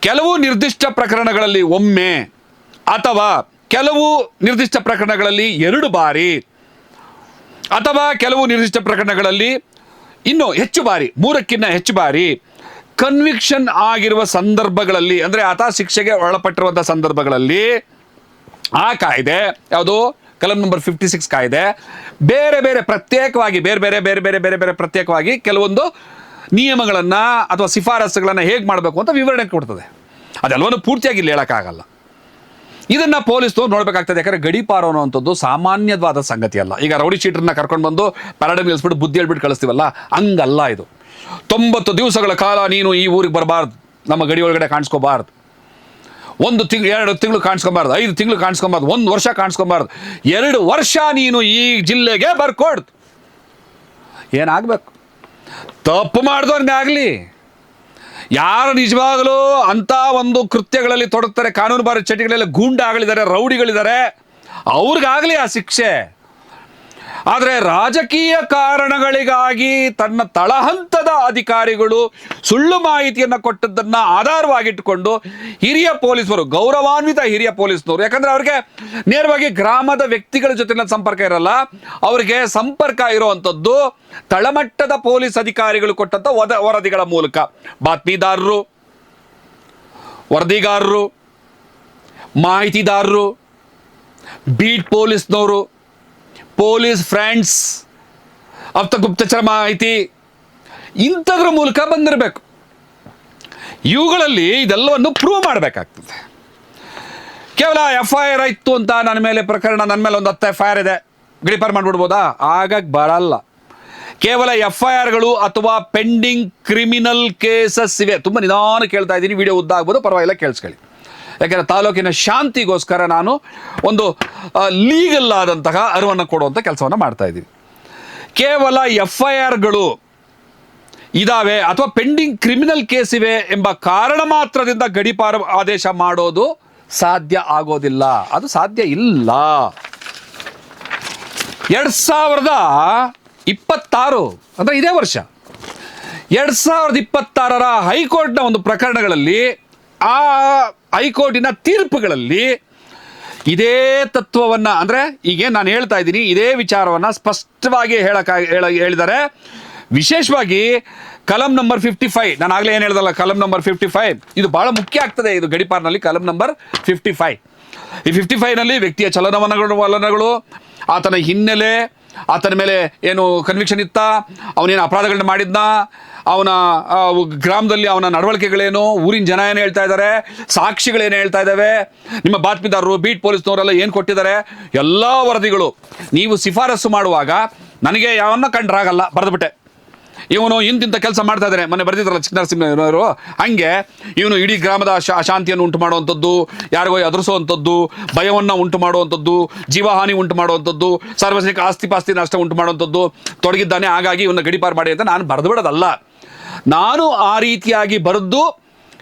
ಕೆಲವು ನಿರ್ದಿಷ್ಟ ಪ್ರಕರಣಗಳಲ್ಲಿ ಒಮ್ಮೆ ಅಥವಾ ಕೆಲವು ನಿರ್ದಿಷ್ಟ ಪ್ರಕರಣಗಳಲ್ಲಿ 2 ಬಾರಿ ಅಥವಾ ಕೆಲವು ನಿರ್ದಿಷ್ಟ ಪ್ರಕರಣಗಳಲ್ಲಿ ಇನ್ನೂ ಹೆಚ್ಚು ಬಾರಿ, 3ಕ್ಕಿಂತ ಹೆಚ್ಚು ಬಾರಿ ಕನ್ವಿಕ್ಷನ್ ಆಗಿರುವ ಸಂದರ್ಭಗಳಲ್ಲಿ, ಅಂದರೆ ಆತ ಶಿಕ್ಷೆಗೆ ಒಳಪಟ್ಟಿರುವಂಥ ಸಂದರ್ಭಗಳಲ್ಲಿ ಆ ಕಾಯ್ದೆ ಯಾವುದು ಕಲಂ ನಂಬರ್ 56 ಕಾಯ್ದೆ ಬೇರೆ ಪ್ರತ್ಯೇಕವಾಗಿ ಬೇರೆ ಪ್ರತ್ಯೇಕವಾಗಿ ಕೆಲವೊಂದು ನಿಯಮಗಳನ್ನು ಅಥವಾ ಶಿಫಾರಸುಗಳನ್ನು ಹೇಗೆ ಮಾಡಬೇಕು ಅಂತ ವಿವರಣೆ ಕೊಡ್ತದೆ. ಅದೆಲ್ಲವನ್ನು ಪೂರ್ತಿಯಾಗಿ ಇಲ್ಲಿ ಹೇಳೋಕ್ಕಾಗಲ್ಲ. ಇದನ್ನು ಪೊಲೀಸ್ನವ್ರು ನೋಡಬೇಕಾಗ್ತದೆ. ಯಾಕಂದರೆ ಗಡೀಪಾರು ಅನ್ನುವಂಥದ್ದು ಸಾಮಾನ್ಯವಾದ ಸಂಗತಿ ಅಲ್ಲ. ಈಗ ರೌಡಿ ಶೀಟರ್ನ ಕರ್ಕೊಂಡು ಬಂದು ಪ್ಯಾರಾಡಮ್ ನಿಲ್ಲಿಸ್ಬಿಟ್ಟು ಬುದ್ಧಿ ಹೇಳ್ಬಿಟ್ಟು ಕಳಿಸ್ತೀವಲ್ಲ, ಹಂಗಲ್ಲ ಇದು. 90 ದಿವಸಗಳ ಕಾಲ ನೀನು ಈ ಊರಿಗೆ ಬರಬಾರ್ದು, ನಮ್ಮ ಗಡಿ ಒಳಗಡೆ ಕಾಣಿಸ್ಕೋಬಾರ್ದು, 1 ತಿಂಗಳು 2 ತಿಂಗಳು ಕಾಣಿಸ್ಕೊಬಾರ್ದು, 5 ತಿಂಗಳು ಕಾಣಿಸ್ಕೊಬಾರ್ದು, 1 ವರ್ಷ ಕಾಣಿಸ್ಕೊಬಾರ್ದು, 2 ವರ್ಷ ನೀನು ಈ ಜಿಲ್ಲೆಗೆ ಬರ್ಕೊಡ್ದು. ಏನಾಗಬೇಕು? ತಪ್ಪು ಮಾಡಿದವ್ರಿಗಾಗಲಿ, ಯಾರು ನಿಜವಾಗಲೂ ಅಂಥ ಒಂದು ಕೃತ್ಯಗಳಲ್ಲಿ ತೊಡಗ್ತಾರೆ, ಕಾನೂನು ಬಾಹಿರ ಚಟಗಳಲ್ಲಿ ಗೂಂಡಾಗಳಿದ್ದಾರೆ, ರೌಡಿಗಳಿದ್ದಾರೆ, ಅವ್ರಿಗಾಗಲಿ ಆ ಶಿಕ್ಷೆ. ಆದರೆ ರಾಜಕೀಯ ಕಾರಣಗಳಿಗಾಗಿ ತನ್ನ ತಳಹಂತದ ಅಧಿಕಾರಿಗಳು ಸುಳ್ಳು ಮಾಹಿತಿಯನ್ನು ಕೊಟ್ಟದ್ದನ್ನು ಆಧಾರವಾಗಿಟ್ಟುಕೊಂಡು ಹಿರಿಯ ಪೊಲೀಸರು, ಗೌರವಾನ್ವಿತ ಹಿರಿಯ ಪೊಲೀಸ್ನವರು, ಯಾಕಂದರೆ ಅವ್ರಿಗೆ ನೇರವಾಗಿ ಗ್ರಾಮದ ವ್ಯಕ್ತಿಗಳ ಜೊತೆ ಸಂಪರ್ಕ ಇರಲ್ಲ, ಅವರಿಗೆ ಸಂಪರ್ಕ ಇರುವಂಥದ್ದು ತಳಮಟ್ಟದ ಪೊಲೀಸ್ ಅಧಿಕಾರಿಗಳು ಕೊಟ್ಟಂಥ ವರದಿಗಳ ಮೂಲಕ. ಬಾತ್ಮೀದಾರರು, ವರದಿಗಾರರು, ಮಾಹಿತಿದಾರರು, ಬೀಟ್ ಪೊಲೀಸ್ನವರು, ಪೊಲೀಸ್ ಫ್ರೆಂಡ್ಸ್ ಆಫ್ ದ ಗುಪ್ತಚರ ಮಾಹಿತಿ, ಇಂಥದ್ರ ಮೂಲಕ ಬಂದಿರಬೇಕು. ಇವುಗಳಲ್ಲಿ ಇದೆಲ್ಲವನ್ನು ಪ್ರೂವ್ ಮಾಡಬೇಕಾಗ್ತದೆ. ಕೇವಲ FIR ಇತ್ತು ಅಂತ ನನ್ನ ಮೇಲೆ ಪ್ರಕರಣ, ನನ್ನ ಮೇಲೆ ಒಂದು 10 FIR ಇದೆ, ಗಡೀಪಾರು ಮಾಡಿಬಿಡ್ಬೋದಾ? ಆಗಕ್ಕೆ ಬರಲ್ಲ. ಕೇವಲ FIRಗಳು ಅಥವಾ ಪೆಂಡಿಂಗ್ ಕ್ರಿಮಿನಲ್ ಕೇಸಸ್ ಇವೆ. ತುಂಬ ನಿಧಾನ ಕೇಳ್ತಾ ಇದ್ದೀನಿ, ವಿಡಿಯೋ ಉದ್ದ ಆಗ್ಬೋದು, ಪರವಾಗಿಲ್ಲ ಕೇಳಿಸ್ಕೊಳ್ಳಿ. ಯಾಕೆಂದರೆ ತಾಲೂಕಿನ ಶಾಂತಿಗೋಸ್ಕರ ನಾನು ಒಂದು ಲೀಗಲ್ ಆದಂತಹ ಅರಿವನ್ನು ಕೊಡುವಂಥ ಕೆಲಸವನ್ನು ಮಾಡ್ತಾ ಇದ್ದೀನಿ. ಕೇವಲ FIRಗಳು ಇದಾವೆ ಅಥವಾ ಪೆಂಡಿಂಗ್ ಕ್ರಿಮಿನಲ್ ಕೇಸ್ ಇವೆ ಎಂಬ ಕಾರಣ ಮಾತ್ರದಿಂದ ಗಡೀಪಾರು ಆದೇಶ ಮಾಡೋದು ಸಾಧ್ಯ ಆಗೋದಿಲ್ಲ, ಅದು ಸಾಧ್ಯ ಇಲ್ಲ. 2026 ಅಂದರೆ ಇದೇ ವರ್ಷ 2026 ಹೈಕೋರ್ಟ್ನ ಒಂದು ಪ್ರಕರಣಗಳಲ್ಲಿ, ಆ ಹೈಕೋರ್ಟಿನ ತೀರ್ಪುಗಳಲ್ಲಿ ಇದೇ ತತ್ವವನ್ನು, ಅಂದರೆ ಈಗೇನು ನಾನು ಹೇಳ್ತಾ ಇದ್ದೀನಿ ಇದೇ ವಿಚಾರವನ್ನು ಸ್ಪಷ್ಟವಾಗಿ ಹೇಳಿದ್ದಾರೆ. ವಿಶೇಷವಾಗಿ ಕಲಂ ನಂಬರ್ 55, ನಾನು ಆಗಲೇ ಏನು ಹೇಳ್ದಲ್ಲ, ಕಲಂ ನಂಬರ್ 55 ಇದು ಭಾಳ ಮುಖ್ಯ ಆಗ್ತದೆ. ಇದು ಗಡೀಪಾರ್ನಲ್ಲಿ ಕಲಂ ನಂಬರ್ 55. ಈ 55ನಲ್ಲಿ ವ್ಯಕ್ತಿಯ ಚಲನವಲನಗಳು, ಆತನ ಹಿನ್ನೆಲೆ, ಆತನ ಮೇಲೆ ಏನು ಕನ್ವಿಕ್ಷನ್ ಇತ್ತ, ಅವನೇನು ಅಪರಾಧಗಳನ್ನ ಮಾಡಿದ್ನ, ಅವನ ಗ್ರಾಮದಲ್ಲಿ ಅವನ ನಡವಳಿಕೆಗಳೇನು, ಊರಿನ ಜನ ಏನು ಹೇಳ್ತಾ ಇದ್ದಾರೆ, ಸಾಕ್ಷಿಗಳೇನು ಹೇಳ್ತಾ ಇದ್ದಾವೆ, ನಿಮ್ಮ ಬಾತ್ಮೀದಾರರು ಬೀಟ್ ಪೊಲೀಸ್ನವರೆಲ್ಲ ಏನು ಕೊಟ್ಟಿದ್ದಾರೆ, ಎಲ್ಲ ವರದಿಗಳು ನೀವು ಶಿಫಾರಸು ಮಾಡುವಾಗ ನನಗೆ ಯಾವನ್ನ ಕಂಡ್ರಾಗಲ್ಲ, ಬರೆದುಬಿಟ್ಟೆ. ಇವನು ಇಂತಿಂಥ ಕೆಲಸ ಮಾಡ್ತಾ ಇದ್ದಾನೆ, ಮೊನ್ನೆ ಬರೆದಿದ್ರಲ್ಲ ಚಿಕ್ಕನರಸಿಂಹರು, ಹಂಗೆ ಇವನು ಇಡೀ ಗ್ರಾಮದ ಅಶಾಂತಿಯನ್ನು ಉಂಟು ಮಾಡುವಂಥದ್ದು, ಯಾರಿಗೋ ಎದುರಿಸುವಂಥದ್ದು, ಭಯವನ್ನು ಉಂಟು ಮಾಡುವಂಥದ್ದು, ಜೀವಹಾನಿ ಉಂಟು ಮಾಡುವಂಥದ್ದು, ಸಾರ್ವಜನಿಕ ಆಸ್ತಿ ನಷ್ಟ ಉಂಟು ಮಾಡುವಂಥದ್ದು ತೊಡಗಿದ್ದಾನೆ, ಹಾಗಾಗಿ ಇವನ್ನ ಗಡೀಪಾರು ಮಾಡಿ ಅಂತ ನಾನು ಬರೆದು ಬಿಡೋದಲ್ಲ. ನಾನು ಆ ರೀತಿಯಾಗಿ ಬರೆದು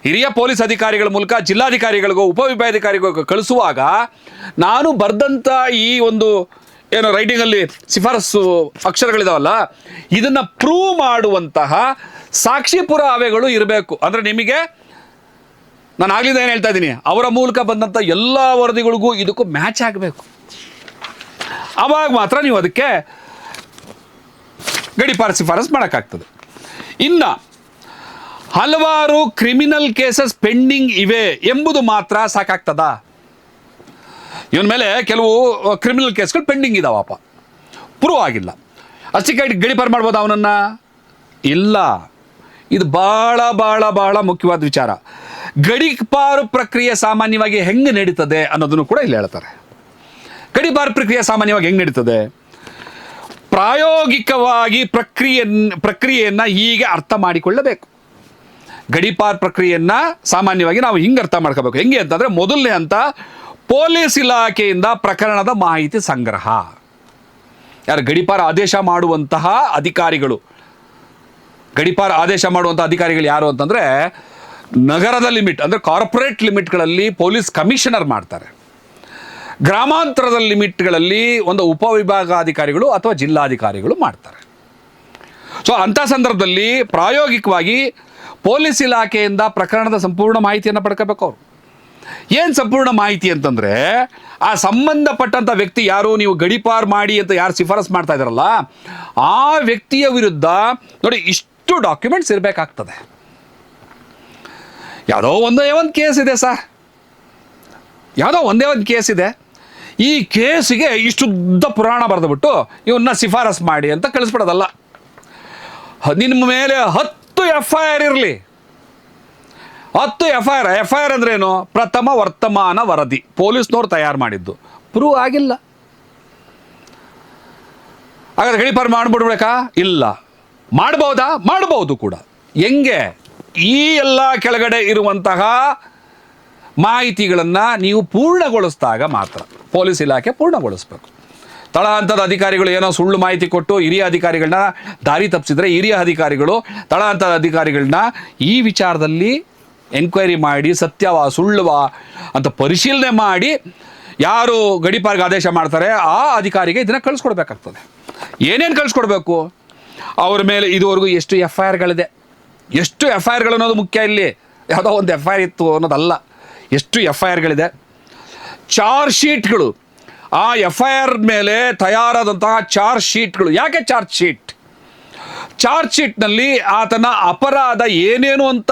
ಹಿರಿಯ ಪೊಲೀಸ್ ಅಧಿಕಾರಿಗಳ ಮೂಲಕ ಜಿಲ್ಲಾಧಿಕಾರಿಗಳಿಗೋ ಉಪವಿಭಾಗಾಧಿಕಾರಿಗಳಿಗೋ ಕಳಿಸುವಾಗ ನಾನು ಬರೆದಂಥ ಈ ಒಂದು ಏನು ರೈಟಿಂಗಲ್ಲಿ ಶಿಫಾರಸು ಅಕ್ಷರಗಳಿದಾವಲ್ಲ, ಇದನ್ನು ಪ್ರೂವ್ ಮಾಡುವಂತಹ ಸಾಕ್ಷಿ ಪುರಾವೆಗಳು ಇರಬೇಕು. ಅಂದರೆ ನಿಮಗೆ ನಾನು ಆಗ್ಲಿಂದ ಏನು ಹೇಳ್ತಾ ಇದ್ದೀನಿ, ಅವರ ಮೂಲಕ ಬಂದಂಥ ಎಲ್ಲ ವರದಿಗಳಿಗೂ ಇದಕ್ಕೂ ಮ್ಯಾಚ್ ಆಗಬೇಕು. ಆವಾಗ ಮಾತ್ರ ನೀವು ಅದಕ್ಕೆ ಗಡೀಪಾರು ಶಿಫಾರಸು ಮಾಡೋಕ್ಕಾಗ್ತದೆ. ಇನ್ನು ಹಲವಾರು ಕ್ರಿಮಿನಲ್ ಕೇಸಸ್ ಪೆಂಡಿಂಗ್ ಇವೆ ಎಂಬುದು ಮಾತ್ರ ಸಾಕಾಗ್ತದಾ? ಇವನ ಮೇಲೆ ಕೆಲವು ಕ್ರಿಮಿನಲ್ ಕೇಸ್ಗಳು ಪೆಂಡಿಂಗ್ ಇದಾವಪ್ಪ, ಪ್ರೂವ್ ಆಗಿಲ್ಲ, ಅಷ್ಟಕ್ಕೆ ಗಡೀಪಾರು ಮಾಡ್ಬೋದು ಅವನನ್ನು? ಇಲ್ಲ. ಇದು ಭಾಳ ಭಾಳ ಭಾಳ ಮುಖ್ಯವಾದ ವಿಚಾರ. ಗಡೀಪಾರು ಪ್ರಕ್ರಿಯೆ ಸಾಮಾನ್ಯವಾಗಿ ಹೆಂಗೆ ನಡೀತದೆ ಅನ್ನೋದನ್ನು ಕೂಡ ಇಲ್ಲಿ ಹೇಳ್ತಾರೆ. ಗಡೀಪಾರು ಪ್ರಕ್ರಿಯೆ ಸಾಮಾನ್ಯವಾಗಿ ಹೆಂಗೆ ನಡೀತದೆ? ಪ್ರಾಯೋಗಿಕವಾಗಿ ಪ್ರಕ್ರಿಯೆಯನ್ನು ಹೀಗೆ ಅರ್ಥ ಮಾಡಿಕೊಳ್ಳಬೇಕು. ಗಡೀಪಾರು ಪ್ರಕ್ರಿಯೆಯನ್ನು ಸಾಮಾನ್ಯವಾಗಿ ನಾವು ಹಿಂಗೆ ಅರ್ಥ ಮಾಡ್ಕೋಬೇಕು. ಹೆಂಗೆ ಅಂತಂದರೆ, ಮೊದಲನೇ ಹಂತ ಪೊಲೀಸ್ ಇಲಾಖೆಯಿಂದ ಪ್ರಕರಣದ ಮಾಹಿತಿ ಸಂಗ್ರಹ. ಯಾರು ಗಡೀಪಾರು ಆದೇಶ ಮಾಡುವಂತಹ ಅಧಿಕಾರಿಗಳು, ಗಡೀಪಾರು ಆದೇಶ ಮಾಡುವಂಥ ಅಧಿಕಾರಿಗಳು ಯಾರು ಅಂತಂದರೆ, ನಗರದ ಲಿಮಿಟ್ ಅಂದರೆ ಕಾರ್ಪೊರೇಟ್ ಲಿಮಿಟ್ಗಳಲ್ಲಿ ಪೊಲೀಸ್ ಕಮಿಷನರ್ ಮಾಡ್ತಾರೆ. ಗ್ರಾಮಾಂತರದ ಲಿಮಿಟ್ಗಳಲ್ಲಿ ಒಂದು ಉಪವಿಭಾಗಾಧಿಕಾರಿಗಳು ಅಥವಾ ಜಿಲ್ಲಾಧಿಕಾರಿಗಳು ಮಾಡ್ತಾರೆ. ಸೊ ಅಂಥ ಸಂದರ್ಭದಲ್ಲಿ ಪ್ರಾಯೋಗಿಕವಾಗಿ ಪೊಲೀಸ್ ಇಲಾಖೆಯಿಂದ ಪ್ರಕರಣದ ಸಂಪೂರ್ಣ ಮಾಹಿತಿಯನ್ನು ಪಡ್ಕೋಬೇಕು ಅವರು. ಏನು ಸಂಪೂರ್ಣ ಮಾಹಿತಿ ಅಂತಂದರೆ, ಆ ಸಂಬಂಧಪಟ್ಟಂಥ ವ್ಯಕ್ತಿ ಯಾರು, ನೀವು ಗಡೀಪಾರು ಮಾಡಿ ಅಂತ ಯಾರು ಶಿಫಾರಸು ಮಾಡ್ತಾ ಇದ್ದಾರಲ್ಲ, ಆ ವ್ಯಕ್ತಿಯ ವಿರುದ್ಧ ನೋಡಿ ಇಷ್ಟು ಡಾಕ್ಯುಮೆಂಟ್ಸ್ ಇರಬೇಕಾಗ್ತದೆ. ಯಾವುದೋ ಒಂದೇ ಒಂದು ಕೇಸ್ ಇದೆ ಸರ್, ಯಾವುದೋ ಒಂದೇ ಒಂದು ಕೇಸ್ ಇದೆ, ಈ ಕೇಸಿಗೆ ಇಷ್ಟುದ್ದ ಪುರಾಣ ಬರೆದುಬಿಟ್ಟು ಇವನ್ನ ಶಿಫಾರಸು ಮಾಡಿ ಅಂತ ಕಳಿಸ್ಬಿಡೋದಲ್ಲ. ನಿಮ್ಮ ಮೇಲೆ 10 FIR ಇರಲಿ, 10 FIR ಅಂದ್ರೇನು? ಪ್ರಥಮ ವರ್ತಮಾನ ವರದಿ, ಪೊಲೀಸ್ನವ್ರು ತಯಾರು ಮಾಡಿದ್ದು, ಪ್ರೂವ್ ಆಗಿಲ್ಲ. ಹಾಗಾದ್ರೆ ಗಡೀಪಾರು ಮಾಡಿಬಿಡ್ಬೇಕಾ? ಇಲ್ಲ. ಮಾಡ್ಬೋದಾ? ಮಾಡ್ಬೋದು ಕೂಡ. ಹೆಂಗೆ? ಈ ಎಲ್ಲ ಕೆಳಗಡೆ ಇರುವಂತಹ ಮಾಹಿತಿಗಳನ್ನು ನೀವು ಪೂರ್ಣಗೊಳಿಸಿದಾಗ ಮಾತ್ರ ಪೊಲೀಸ್ ಇಲಾಖೆ ಪೂರ್ಣಗೊಳಿಸ್ಬೇಕು. ತಳ ಹಂತದ ಅಧಿಕಾರಿಗಳು ಏನೋ ಸುಳ್ಳು ಮಾಹಿತಿ ಕೊಟ್ಟು ಹಿರಿಯ ಅಧಿಕಾರಿಗಳನ್ನ ದಾರಿ ತಪ್ಪಿಸಿದ್ರೆ, ಹಿರಿಯ ಅಧಿಕಾರಿಗಳು ತಳ ಹಂತದ ಅಧಿಕಾರಿಗಳನ್ನ ಈ ವಿಚಾರದಲ್ಲಿ ಎನ್ಕ್ವೈರಿ ಮಾಡಿ ಸತ್ಯವಾ ಸುಳ್ಳುವಾ ಅಂತ ಪರಿಶೀಲನೆ ಮಾಡಿ ಯಾರು ಗಡೀಪಾರಿಗೆ ಆದೇಶ ಮಾಡ್ತಾರೆ ಆ ಅಧಿಕಾರಿಗೆ ಇದನ್ನು ಕಳಿಸ್ಕೊಡ್ಬೇಕಾಗ್ತದೆ. ಏನೇನು ಕಳಿಸ್ಕೊಡ್ಬೇಕು? ಅವ್ರ ಮೇಲೆ ಇದುವರೆಗೂ ಎಷ್ಟು FIRಗಳಿದೆ, ಎಷ್ಟು FIRಗಳು ಅನ್ನೋದು ಮುಖ್ಯ. ಇಲ್ಲಿ ಯಾವುದೋ ಒಂದು FIR ಇತ್ತು ಅನ್ನೋದಲ್ಲ, ಎಷ್ಟು FIRಗಳಿದೆ, ಚಾರ್ಜ್ ಶೀಟ್ಗಳು, ಆ FIR ಮೇಲೆ ತಯಾರಾದಂತಹ ಚಾರ್ಜ್ ಶೀಟ್ಗಳು. ಯಾಕೆ ಚಾರ್ಜ್ ಶೀಟ್? ಚಾರ್ಜ್ ಶೀಟ್ನಲ್ಲಿ ಆತನ ಅಪರಾಧ ಏನೇನು ಅಂತ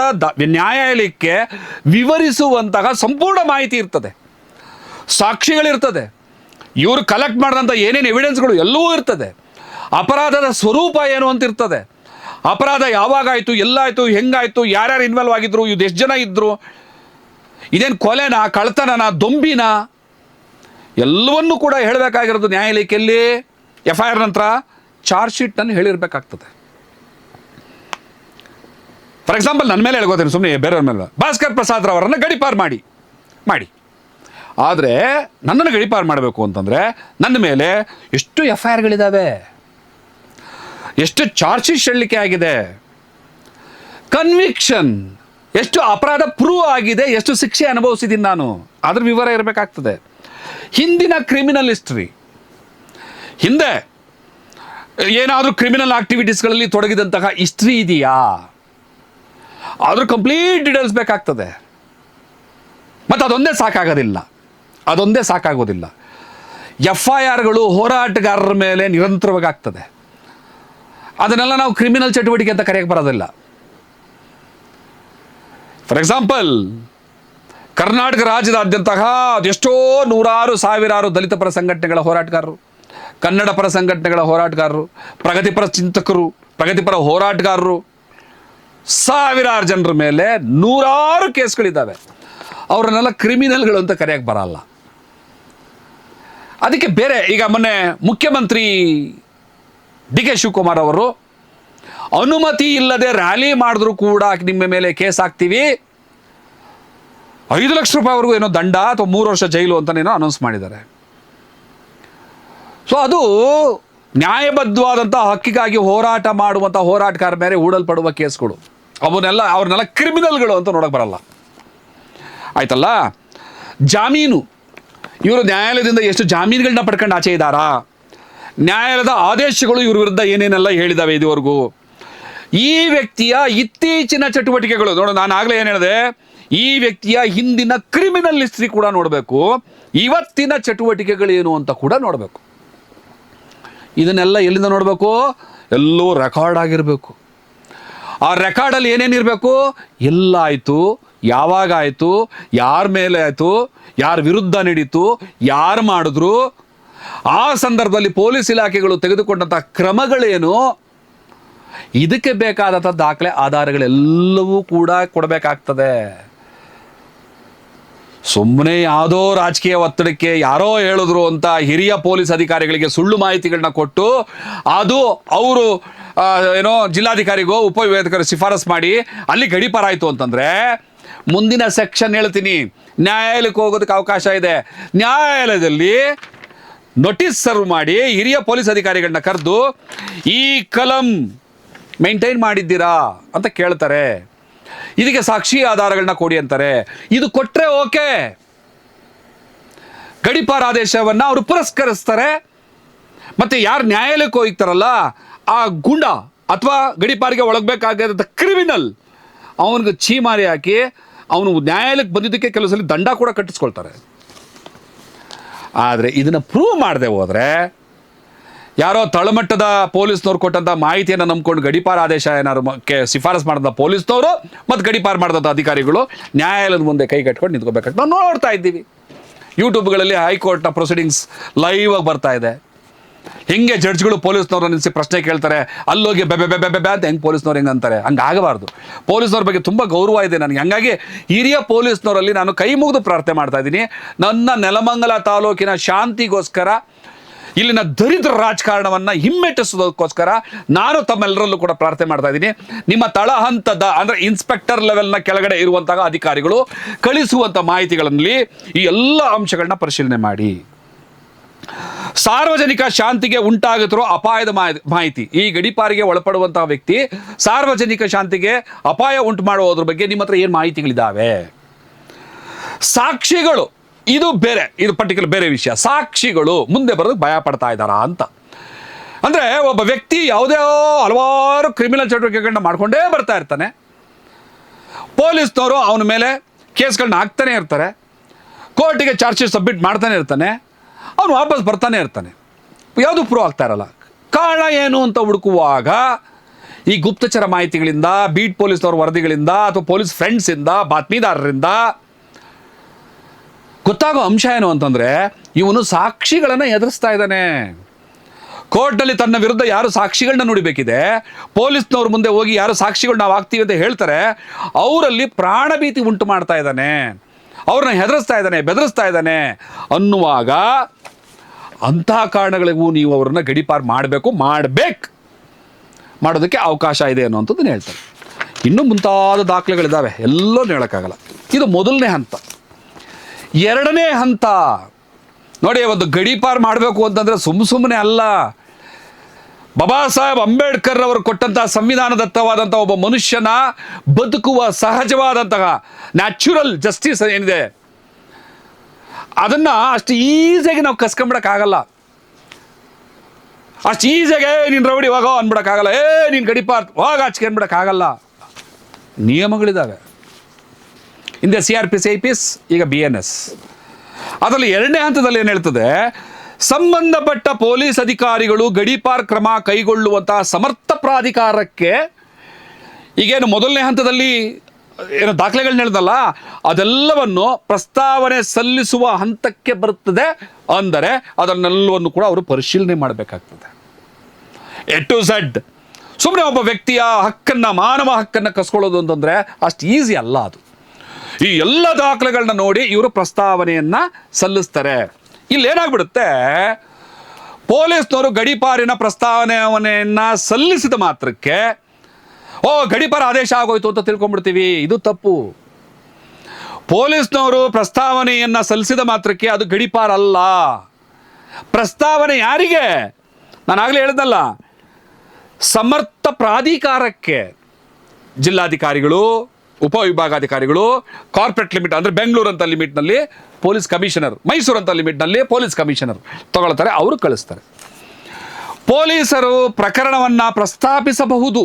ನ್ಯಾಯಾಲಯಕ್ಕೆ ವಿವರಿಸುವಂತಹ ಸಂಪೂರ್ಣ ಮಾಹಿತಿ ಇರ್ತದೆ, ಸಾಕ್ಷಿಗಳಿರ್ತದೆ, ಇವರು ಕಲೆಕ್ಟ್ ಮಾಡಿದಂಥ ಏನೇನು ಎವಿಡೆನ್ಸ್ಗಳು ಎಲ್ಲವೂ ಇರ್ತದೆ, ಅಪರಾಧದ ಸ್ವರೂಪ ಏನು ಅಂತ ಇರ್ತದೆ, ಅಪರಾಧ ಯಾವಾಗಾಯಿತು, ಎಲ್ಲಾಯಿತು, ಹೆಂಗಾಯಿತು, ಯಾರ್ಯಾರು ಇನ್ವಾಲ್ವ್ ಆಗಿದ್ರು, ಇದು ಎಷ್ಟು ಜನ ಇದ್ದರು, ಇದೇನು ಕೊಲೆನಾ, ಕಳ್ತನನ, ದೊಂಬಿನ, ಎಲ್ಲವನ್ನೂ ಕೂಡ ಹೇಳಬೇಕಾಗಿರೋದು ನ್ಯಾಯಾಲಯಕ್ಕೆಲ್ಲಿ FIR ನಂತರ ಚಾರ್ಜ್ ಶೀಟ್ನಲ್ಲಿ ಹೇಳಿರಬೇಕಾಗ್ತದೆ. ಫಾರ್ ಎಕ್ಸಾಂಪಲ್ ನನ್ನ ಮೇಲೆ ಹೇಳ್ಕೋತೀನಿ, ಸುಮ್ಮನೆ ಬೇರೆಯವ್ರ ಮೇಲೆ, ಭಾಸ್ಕರ್ ಪ್ರಸಾದ್ ರವರನ್ನು ಗಡೀಪಾರು ಮಾಡಿ ಮಾಡಿ. ಆದರೆ ನನ್ನನ್ನು ಗಡೀಪಾರು ಮಾಡಬೇಕು ಅಂತಂದರೆ ನನ್ನ ಮೇಲೆ ಎಷ್ಟು FIRಗಳಿದ್ದಾವೆ, ಎಷ್ಟು ಚಾರ್ಜ್ ಶೀಟ್ ಹೇಳಲಿಕ್ಕೆ ಆಗಿದೆ, ಕನ್ವಿಕ್ಷನ್ ಎಷ್ಟು ಅಪರಾಧ ಪ್ರೂವ್ ಆಗಿದೆ, ಎಷ್ಟು ಶಿಕ್ಷೆ ಅನುಭವಿಸಿದ್ದೀನಿ ನಾನು, ಅದ್ರ ವಿವರ ಇರಬೇಕಾಗ್ತದೆ. ಹಿಂದಿನ ಕ್ರಿಮಿನಲ್ ಹಿಸ್ಟ್ರಿ, ಹಿಂದೆ ಏನಾದರೂ ಕ್ರಿಮಿನಲ್ ಆಕ್ಟಿವಿಟೀಸ್ಗಳಲ್ಲಿ ತೊಡಗಿದಂತಹ ಹಿಸ್ಟ್ರಿ ಇದೆಯಾ, ಅದ್ರ ಕಂಪ್ಲೀಟ್ ಡೀಟೇಲ್ಸ್ ಬೇಕಾಗ್ತದೆ. ಮತ್ತು ಅದೊಂದೇ ಸಾಕಾಗೋದಿಲ್ಲ. FIRಗಳು ಹೋರಾಟಗಾರರ ಮೇಲೆ ನಿರಂತರವಾಗಿ ಆಗ್ತದೆ. ಅದನ್ನೆಲ್ಲ ನಾವು ಕ್ರಿಮಿನಲ್ ಚಟುವಟಿಕೆ ಅಂತ ಕರೆಯಕ್ಕೆ ಬರೋದಿಲ್ಲ. ಫಾರ್ ಎಕ್ಸಾಂಪಲ್, ಕರ್ನಾಟಕ ರಾಜ್ಯದಾದ್ಯಂತಹ ಅದೆಷ್ಟೋ ನೂರಾರು ಸಾವಿರಾರು ದಲಿತ ಪರ ಸಂಘಟನೆಗಳ ಹೋರಾಟಗಾರರು, ಕನ್ನಡ ಪರ ಸಂಘಟನೆಗಳ ಹೋರಾಟಗಾರರು, ಪ್ರಗತಿಪರ ಚಿಂತಕರು, ಪ್ರಗತಿಪರ ಹೋರಾಟಗಾರರು, ಸಾವಿರಾರು ಜನರ ಮೇಲೆ ನೂರಾರು ಕೇಸ್ಗಳಿದ್ದಾವೆ. ಅವರನ್ನೆಲ್ಲ ಕ್ರಿಮಿನಲ್ಗಳು ಅಂತ ಕರೆಯಕ್ಕೆ ಬರಲ್ಲ. ಅದಕ್ಕೆ ಬೇರೆ, ಈಗ ಮೊನ್ನೆ ಮುಖ್ಯಮಂತ್ರಿ DK ಶಿವಕುಮಾರ್ ಅವರು ಅನುಮತಿ ಇಲ್ಲದೆ ರ್ಯಾಲಿ ಮಾಡಿದ್ರು ಕೂಡ ನಿಮ್ಮ ಮೇಲೆ ಕೇಸ್ ಹಾಕ್ತೀವಿ, 5 ಲಕ್ಷ ರೂಪಾಯಿವರೆಗೂ ಏನೋ ದಂಡ ಅಥವಾ 3 ವರ್ಷ ಜೈಲು ಅಂತನೇನೋ ಅನೌನ್ಸ್ ಮಾಡಿದ್ದಾರೆ. ಸೊ ಅದು ನ್ಯಾಯಬದ್ಧವಾದಂಥ ಹಕ್ಕಿಗಾಗಿ ಹೋರಾಟ ಮಾಡುವಂಥ ಹೋರಾಟಗಾರ ಮೇಲೆ ಹೂಡಲ್ಪಡುವ ಕೇಸ್ಗಳು. ಅವ್ರನ್ನೆಲ್ಲ ಕ್ರಿಮಿನಲ್ಗಳು ಅಂತ ನೋಡೋಕೆ ಬರಲ್ಲ. ಆಯ್ತಲ್ಲ. ಜಾಮೀನು, ಇವರು ನ್ಯಾಯಾಲಯದಿಂದ ಎಷ್ಟು ಜಾಮೀನುಗಳನ್ನ ಪಡ್ಕೊಂಡು ಆಚೆ ಇದ್ದಾರಾ, ನ್ಯಾಯಾಲಯದ ಆದೇಶಗಳು ಇವ್ರ ವಿರುದ್ಧ ಏನೇನೆಲ್ಲ ಹೇಳಿದಾವೆ ಇದುವರೆಗೂ, ಈ ವ್ಯಕ್ತಿಯ ಇತ್ತೀಚಿನ ಚಟುವಟಿಕೆಗಳು ನಾನು ಆಗಲೇ ಏನು ಹೇಳಿದೆ, ಈ ವ್ಯಕ್ತಿಯ ಹಿಂದಿನ ಕ್ರಿಮಿನಲ್ ಹಿಸ್ಟ್ರಿ ಕೂಡ ನೋಡಬೇಕು, ಇವತ್ತಿನ ಚಟುವಟಿಕೆಗಳೇನು ಅಂತ ಕೂಡ ನೋಡಬೇಕು. ಇದನ್ನೆಲ್ಲ ಎಲ್ಲಿಂದ ನೋಡಬೇಕು? ಎಲ್ಲೋ ರೆಕಾರ್ಡ್ ಆಗಿರಬೇಕು. ಆ ರೆಕಾರ್ಡಲ್ಲಿ ಏನೇನಿರಬೇಕು, ಎಲ್ಲಾಯಿತು, ಯಾವಾಗ ಆಯಿತು, ಯಾರ ಮೇಲೆ ಆಯಿತು, ಯಾರ ವಿರುದ್ಧ ನಡೀತು, ಯಾರು ಮಾಡಿದ್ರು, ಆ ಸಂದರ್ಭದಲ್ಲಿ ಪೊಲೀಸ್ ಇಲಾಖೆಗಳು ತೆಗೆದುಕೊಂಡಂಥ ಕ್ರಮಗಳೇನು, ಇದಕ್ಕೆ ಬೇಕಾದಂಥ ದಾಖಲೆ ಆಧಾರಗಳೆಲ್ಲವೂ ಕೂಡ ಕೊಡಬೇಕಾಗ್ತದೆ. ಸುಮ್ಮನೆ ಯಾವುದೋ ರಾಜಕೀಯ ಒತ್ತಡಕ್ಕೆ ಯಾರೋ ಹೇಳಿದ್ರು ಅಂತ ಹಿರಿಯ ಪೊಲೀಸ್ ಅಧಿಕಾರಿಗಳಿಗೆ ಸುಳ್ಳು ಮಾಹಿತಿಗಳನ್ನ ಕೊಟ್ಟು ಅದು ಅವರು ಜಿಲ್ಲಾಧಿಕಾರಿಗೋ ಉಪವಿಭಾಗಾಧಿಕಾರಿ ಶಿಫಾರಸ್ ಮಾಡಿ ಅಲ್ಲಿ ಗಡೀಪಾರಾಯಿತು ಅಂತಂದರೆ, ಮುಂದಿನ ಸೆಕ್ಷನ್ ಹೇಳ್ತೀನಿ, ನ್ಯಾಯಾಲಯಕ್ಕೆ ಹೋಗೋದಕ್ಕೆ ಅವಕಾಶ ಇದೆ. ನ್ಯಾಯಾಲಯದಲ್ಲಿ ನೋಟಿಸ್ ಸರ್ವ್ ಮಾಡಿ ಹಿರಿಯ ಪೊಲೀಸ್ ಅಧಿಕಾರಿಗಳನ್ನ ಕರೆದು ಈ ಕಲಂ ಮೇಂಟೈನ್ ಮಾಡಿದ್ದೀರಾ ಅಂತ ಕೇಳ್ತಾರೆ, ಇದಕ್ಕೆ ಸಾಕ್ಷಿ ಆಧಾರಗಳನ್ನ ಕೊಡಿ ಅಂತಾರೆ. ಇದು ಕೊಟ್ಟರೆ ಓಕೆ, ಗಡೀಪಾರ ಆದೇಶವನ್ನು ಅವರು ಪುರಸ್ಕರಿಸ್ತಾರೆ. ಮತ್ತು ಯಾರು ನ್ಯಾಯಾಲಯಕ್ಕೆ ಹೋಗ್ತಾರಲ್ಲ, ಆ ಗುಂಡ ಅಥವಾ ಗಡೀಪಾರಿಗೆ ಒಳಗಬೇಕಾಗಿದ್ದ ಕ್ರಿಮಿನಲ್, ಅವನಿಗೆ ಛೀಮಾರಿ ಹಾಕಿ ಅವನು ನ್ಯಾಯಾಲಯಕ್ಕೆ ಬಂದಿದ್ದಕ್ಕೆ ಕೆಲವು ಸಲ ದಂಡ ಕೂಡ ಕಟ್ಟಿಸ್ಕೊಳ್ತಾರೆ. ಆದರೆ ಇದನ್ನು ಪ್ರೂವ್ ಮಾಡದೆ ಹೋದರೆ, ಯಾರೋ ತಳಮಟ್ಟದ ಪೊಲೀಸ್ನವ್ರು ಕೊಟ್ಟಂಥ ಮಾಹಿತಿಯನ್ನು ನಂಬ್ಕೊಂಡು ಗಡೀಪಾರ ಆದೇಶ ಏನಾದ್ರು ಶಿಫಾರಸ್ ಮಾಡಿದ ಪೊಲೀಸ್ನವರು ಮತ್ತು ಗಡೀಪಾರು ಮಾಡಿದಂಥ ಅಧಿಕಾರಿಗಳು ನ್ಯಾಯಾಲಯದ ಮುಂದೆ ಕೈ ಕಟ್ಕೊಂಡು ನಿಂತ್ಕೋಬೇಕಾಗ್ತದೆ. ನಾವು ನೋಡ್ತಾ ಇದ್ದೀವಿ, ಯೂಟ್ಯೂಬ್ಗಳಲ್ಲಿ ಹೈಕೋರ್ಟ್ನ ಪ್ರೊಸೀಡಿಂಗ್ಸ್ ಲೈವ್ ಆಗಿ ಬರ್ತಾ ಇದೆ. ಹಿಂಗೆ ಜಡ್ಜ್ಗಳು ಪೊಲೀಸ್ನವ್ರು ನಿಲ್ಲಿಸಿ ಪ್ರಶ್ನೆ ಕೇಳ್ತಾರೆ, ಅಲ್ಲೋಗಿ ಬೆಬೆ ಅಂತ ಹೆಂಗೆ ಪೊಲೀಸ್ನವ್ರು ಹೆಂಗೆ ಅಂತಾರೆ. ಹಂಗೆ ಆಗಬಾರ್ದು. ಪೊಲೀಸ್ನವ್ರ ಬಗ್ಗೆ ತುಂಬ ಗೌರವ ಇದೆ ನನಗೆ. ಹಂಗಾಗಿ ಹಿರಿಯ ಪೊಲೀಸ್ನವರಲ್ಲಿ ನಾನು ಕೈ ಮುಗಿದು ಪ್ರಾರ್ಥನೆ ಮಾಡ್ತಾ ಇದ್ದೀನಿ, ನನ್ನ ನೆಲಮಂಗಲ ತಾಲೂಕಿನ ಶಾಂತಿಗೋಸ್ಕರ, ಇಲ್ಲಿನ ದರಿದ್ರ ರಾಜಕಾರಣವನ್ನು ಹಿಮ್ಮೆಟ್ಟಿಸೋದಕ್ಕೋಸ್ಕರ ನಾನು ತಮ್ಮೆಲ್ಲರಲ್ಲೂ ಕೂಡ ಪ್ರಾರ್ಥನೆ ಮಾಡ್ತಾ ಇದ್ದೀನಿ. ನಿಮ್ಮ ತಳಹಂತದ ಅಂದರೆ ಇನ್ಸ್ಪೆಕ್ಟರ್ ಲೆವೆಲ್ನ ಕೆಳಗಡೆ ಇರುವಂತಹ ಅಧಿಕಾರಿಗಳು ಕಳಿಸುವಂಥ ಮಾಹಿತಿಗಳಲ್ಲಿ ಈ ಎಲ್ಲ ಅಂಶಗಳನ್ನ ಪರಿಶೀಲನೆ ಮಾಡಿ. ಸಾರ್ವಜನಿಕ ಶಾಂತಿಗೆ ಉಂಟಾಗುತ್ತಿರುವ ಅಪಾಯದ ಮಾಹಿತಿ, ಈ ಗಡೀಪಾರಿಗೆ ಒಳಪಡುವಂತಹ ವ್ಯಕ್ತಿ ಸಾರ್ವಜನಿಕ ಶಾಂತಿಗೆ ಅಪಾಯ ಉಂಟು ಮಾಡುವುದ್ರ ಬಗ್ಗೆ ನಿಮ್ಮ ಹತ್ರ ಏನು ಮಾಹಿತಿಗಳಿದ್ದಾವೆ? ಸಾಕ್ಷಿಗಳು, ಇದು ಬೇರೆ, ಇದು ಪರ್ಟಿಕ್ಯುಲರ್ ಬೇರೆ ವಿಷಯ. ಸಾಕ್ಷಿಗಳು ಮುಂದೆ ಬರೋದಕ್ಕೆ ಭಯ ಪಡ್ತಾ ಇದ್ದಾರಾ ಅಂತ. ಅಂದರೆ ಒಬ್ಬ ವ್ಯಕ್ತಿ ಯಾವುದೇ ಹಲವಾರು ಕ್ರಿಮಿನಲ್ ಚಟುವಟಿಕೆಗಳನ್ನ ಮಾಡ್ಕೊಂಡೇ ಬರ್ತಾ ಇರ್ತಾನೆ, ಪೊಲೀಸ್ನವರು ಅವನ ಮೇಲೆ ಕೇಸ್ಗಳನ್ನ ಹಾಕ್ತಾನೆ ಇರ್ತಾರೆ, ಕೋರ್ಟಿಗೆ ಚಾರ್ಜ್ ಶೀಟ್ ಸಬ್ಮಿಟ್ ಮಾಡ್ತಾನೆ ಇರ್ತಾನೆ, ಅವನು ವಾಪಸ್ ಬರ್ತಾನೆ ಇರ್ತಾನೆ, ಯಾವುದು ಪ್ರೂವ್ ಆಗ್ತಾ ಇರಲ್ಲ. ಕಾರಣ ಏನು ಅಂತ ಹುಡುಕುವಾಗ ಈ ಗುಪ್ತಚರ ಮಾಹಿತಿಗಳಿಂದ, ಬೀಟ್ ಪೊಲೀಸ್ನವ್ರ ವರದಿಗಳಿಂದ ಅಥವಾ ಪೊಲೀಸ್ ಫ್ರೆಂಡ್ಸಿಂದ, ಬಾತ್ಮೀದಾರರಿಂದ ಗೊತ್ತಾಗೋ ಅಂಶ ಏನು ಅಂತಂದರೆ, ಇವನು ಸಾಕ್ಷಿಗಳನ್ನು ಎದುರಿಸ್ತಾ ಇದ್ದಾನೆ. ಕೋರ್ಟ್ನಲ್ಲಿ ತನ್ನ ವಿರುದ್ಧ ಯಾರು ಸಾಕ್ಷಿಗಳನ್ನ ನುಡಿಬೇಕಿದೆ, ಪೊಲೀಸ್ನವ್ರ ಮುಂದೆ ಹೋಗಿ ಯಾರು ಸಾಕ್ಷಿಗಳು ನಾವು ಆಗ್ತೀವಿ ಅಂತ ಹೇಳ್ತಾರೆ, ಅವರಲ್ಲಿ ಪ್ರಾಣಭೀತಿ ಉಂಟು ಮಾಡ್ತಾ ಇದ್ದಾನೆ, ಅವ್ರನ್ನ ಹೆದರಿಸ್ತಾ ಇದ್ದಾನೆ, ಬೆದರಿಸ್ತಾ ಇದ್ದಾನೆ ಅನ್ನುವಾಗ ಅಂತಹ ಕಾರಣಗಳಿಗೂ ನೀವು ಅವ್ರನ್ನ ಗಡೀಪಾರು ಮಾಡೋದಕ್ಕೆ ಅವಕಾಶ ಇದೆ ಅನ್ನುವಂಥದ್ದನ್ನು ಹೇಳ್ತಾರೆ. ಇನ್ನೂ ಮುಂತಾದ ದಾಖಲೆಗಳಿದ್ದಾವೆ, ಎಲ್ಲೂ ಹೇಳೋಕ್ಕಾಗಲ್ಲ. ಇದು ಮೊದಲನೇ ಹಂತ. ಎರಡನೇ ಹಂತ ನೋಡಿ, ಒಂದು ಗಡೀಪಾರು ಮಾಡಬೇಕು ಅಂತಂದರೆ ಸುಮ್ಮನೆ ಅಲ್ಲ. ಬಾಬಾ ಸಾಹೇಬ್ ಅಂಬೇಡ್ಕರ್ ಅವರು ಕೊಟ್ಟಂತಹ ಸಂವಿಧಾನದತ್ತವಾದಂಥ ಒಬ್ಬ ಮನುಷ್ಯನ ಬದುಕುವ ಸಹಜವಾದಂತಹ ನ್ಯಾಚುರಲ್ ಜಸ್ಟಿಸ್ ಏನಿದೆ ಅದನ್ನು ಅಷ್ಟು ಈಸಿಯಾಗಿ ನಾವು ಕಸ್ಕೊಂಬಿಡೋಕ್ಕಾಗಲ್ಲ. ಅಷ್ಟು ಈಸಿಯಾಗಿ ನೀನು ರೌಡಿ ಹೋಗೋ ಅಂದ್ಬಿಡೋಕ್ಕಾಗಲ್ಲ, ನೀನು ಗಡೀಪಾರ್ ಹೋಗ ಆಚೆ ಅಂದ್ಬಿಡೋಕ್ಕಾಗಲ್ಲ. ನಿಯಮಗಳಿದ್ದಾವೆ. ಹಿಂದೆ CRP CIPS, ಈಗ BNS. ಅದರಲ್ಲಿ ಎರಡನೇ ಹಂತದಲ್ಲಿ ಏನು ಹೇಳ್ತದೆ, ಸಂಬಂಧಪಟ್ಟ ಪೊಲೀಸ್ ಅಧಿಕಾರಿಗಳು ಗಡೀಪಾರ್ ಕ್ರಮ ಕೈಗೊಳ್ಳುವಂತಹ ಸಮರ್ಥ ಪ್ರಾಧಿಕಾರಕ್ಕೆ, ಈಗೇನು ಮೊದಲನೇ ಹಂತದಲ್ಲಿ ಏನು ದಾಖಲೆಗಳನ್ನ ಹೇಳ್ದಲ್ಲ ಅದೆಲ್ಲವನ್ನು ಪ್ರಸ್ತಾವನೆ ಸಲ್ಲಿಸುವ ಹಂತಕ್ಕೆ ಬರುತ್ತದೆ. ಅಂದರೆ ಅದನ್ನೆಲ್ಲವನ್ನು ಕೂಡ ಅವರು ಪರಿಶೀಲನೆ ಮಾಡಬೇಕಾಗ್ತದೆ A to Z. ಸುಮ್ಮನೆ ಒಬ್ಬ ವ್ಯಕ್ತಿಯ ಹಕ್ಕನ್ನು, ಮಾನವ ಹಕ್ಕನ್ನು ಕಸ್ಕೊಳ್ಳೋದು ಅಂತಂದರೆ ಅಷ್ಟು ಈಸಿ ಅಲ್ಲ ಅದು. ಈ ಎಲ್ಲ ದಾಖಲೆಗಳನ್ನ ನೋಡಿ ಇವರು ಪ್ರಸ್ತಾವನೆಯನ್ನು ಸಲ್ಲಿಸ್ತಾರೆ. ಇಲ್ಲಿ ಏನಾಗ್ಬಿಡುತ್ತೆ, ಪೊಲೀಸ್ನವರು ಗಡೀಪಾರಿನ ಪ್ರಸ್ತಾವನೆಯನ್ನು ಸಲ್ಲಿಸಿದ ಮಾತ್ರಕ್ಕೆ ಗಡೀಪಾರ ಆದೇಶ ಆಗೋಯ್ತು ಅಂತ ತಿಳ್ಕೊಂಡ್ಬಿಡ್ತೀವಿ. ಇದು ತಪ್ಪು. ಪೊಲೀಸ್ನವರು ಪ್ರಸ್ತಾವನೆಯನ್ನು ಸಲ್ಲಿಸಿದ ಮಾತ್ರಕ್ಕೆ ಅದು ಗಡೀಪಾರ ಅಲ್ಲ. ಪ್ರಸ್ತಾವನೆ ಯಾರಿಗೆ? ನಾನು ಆಗಲೇ ಹೇಳಿದ್ನಲ್ಲ, ಸಮರ್ಥ ಪ್ರಾಧಿಕಾರಕ್ಕೆ. ಜಿಲ್ಲಾಧಿಕಾರಿಗಳು, ಉಪವಿಭಾಗಾಧಿಕಾರಿಗಳು, ಕಾರ್ಪೊರೇಟ್ ಲಿಮಿಟ್ ಅಂದರೆ ಬೆಂಗಳೂರು ಅಂತ ಲಿಮಿಟ್ನಲ್ಲಿ ಪೊಲೀಸ್ ಕಮಿಷನರ್, ಮೈಸೂರು ಅಂತ ಲಿಮಿಟ್ನಲ್ಲಿ ಪೊಲೀಸ್ ಕಮಿಷನರ್ ತಗೊಳ್ತಾರೆ, ಅವರು ಕಳಿಸ್ತಾರೆ. ಪೊಲೀಸರು ಪ್ರಕರಣವನ್ನು ಪ್ರಸ್ತಾಪಿಸಬಹುದು,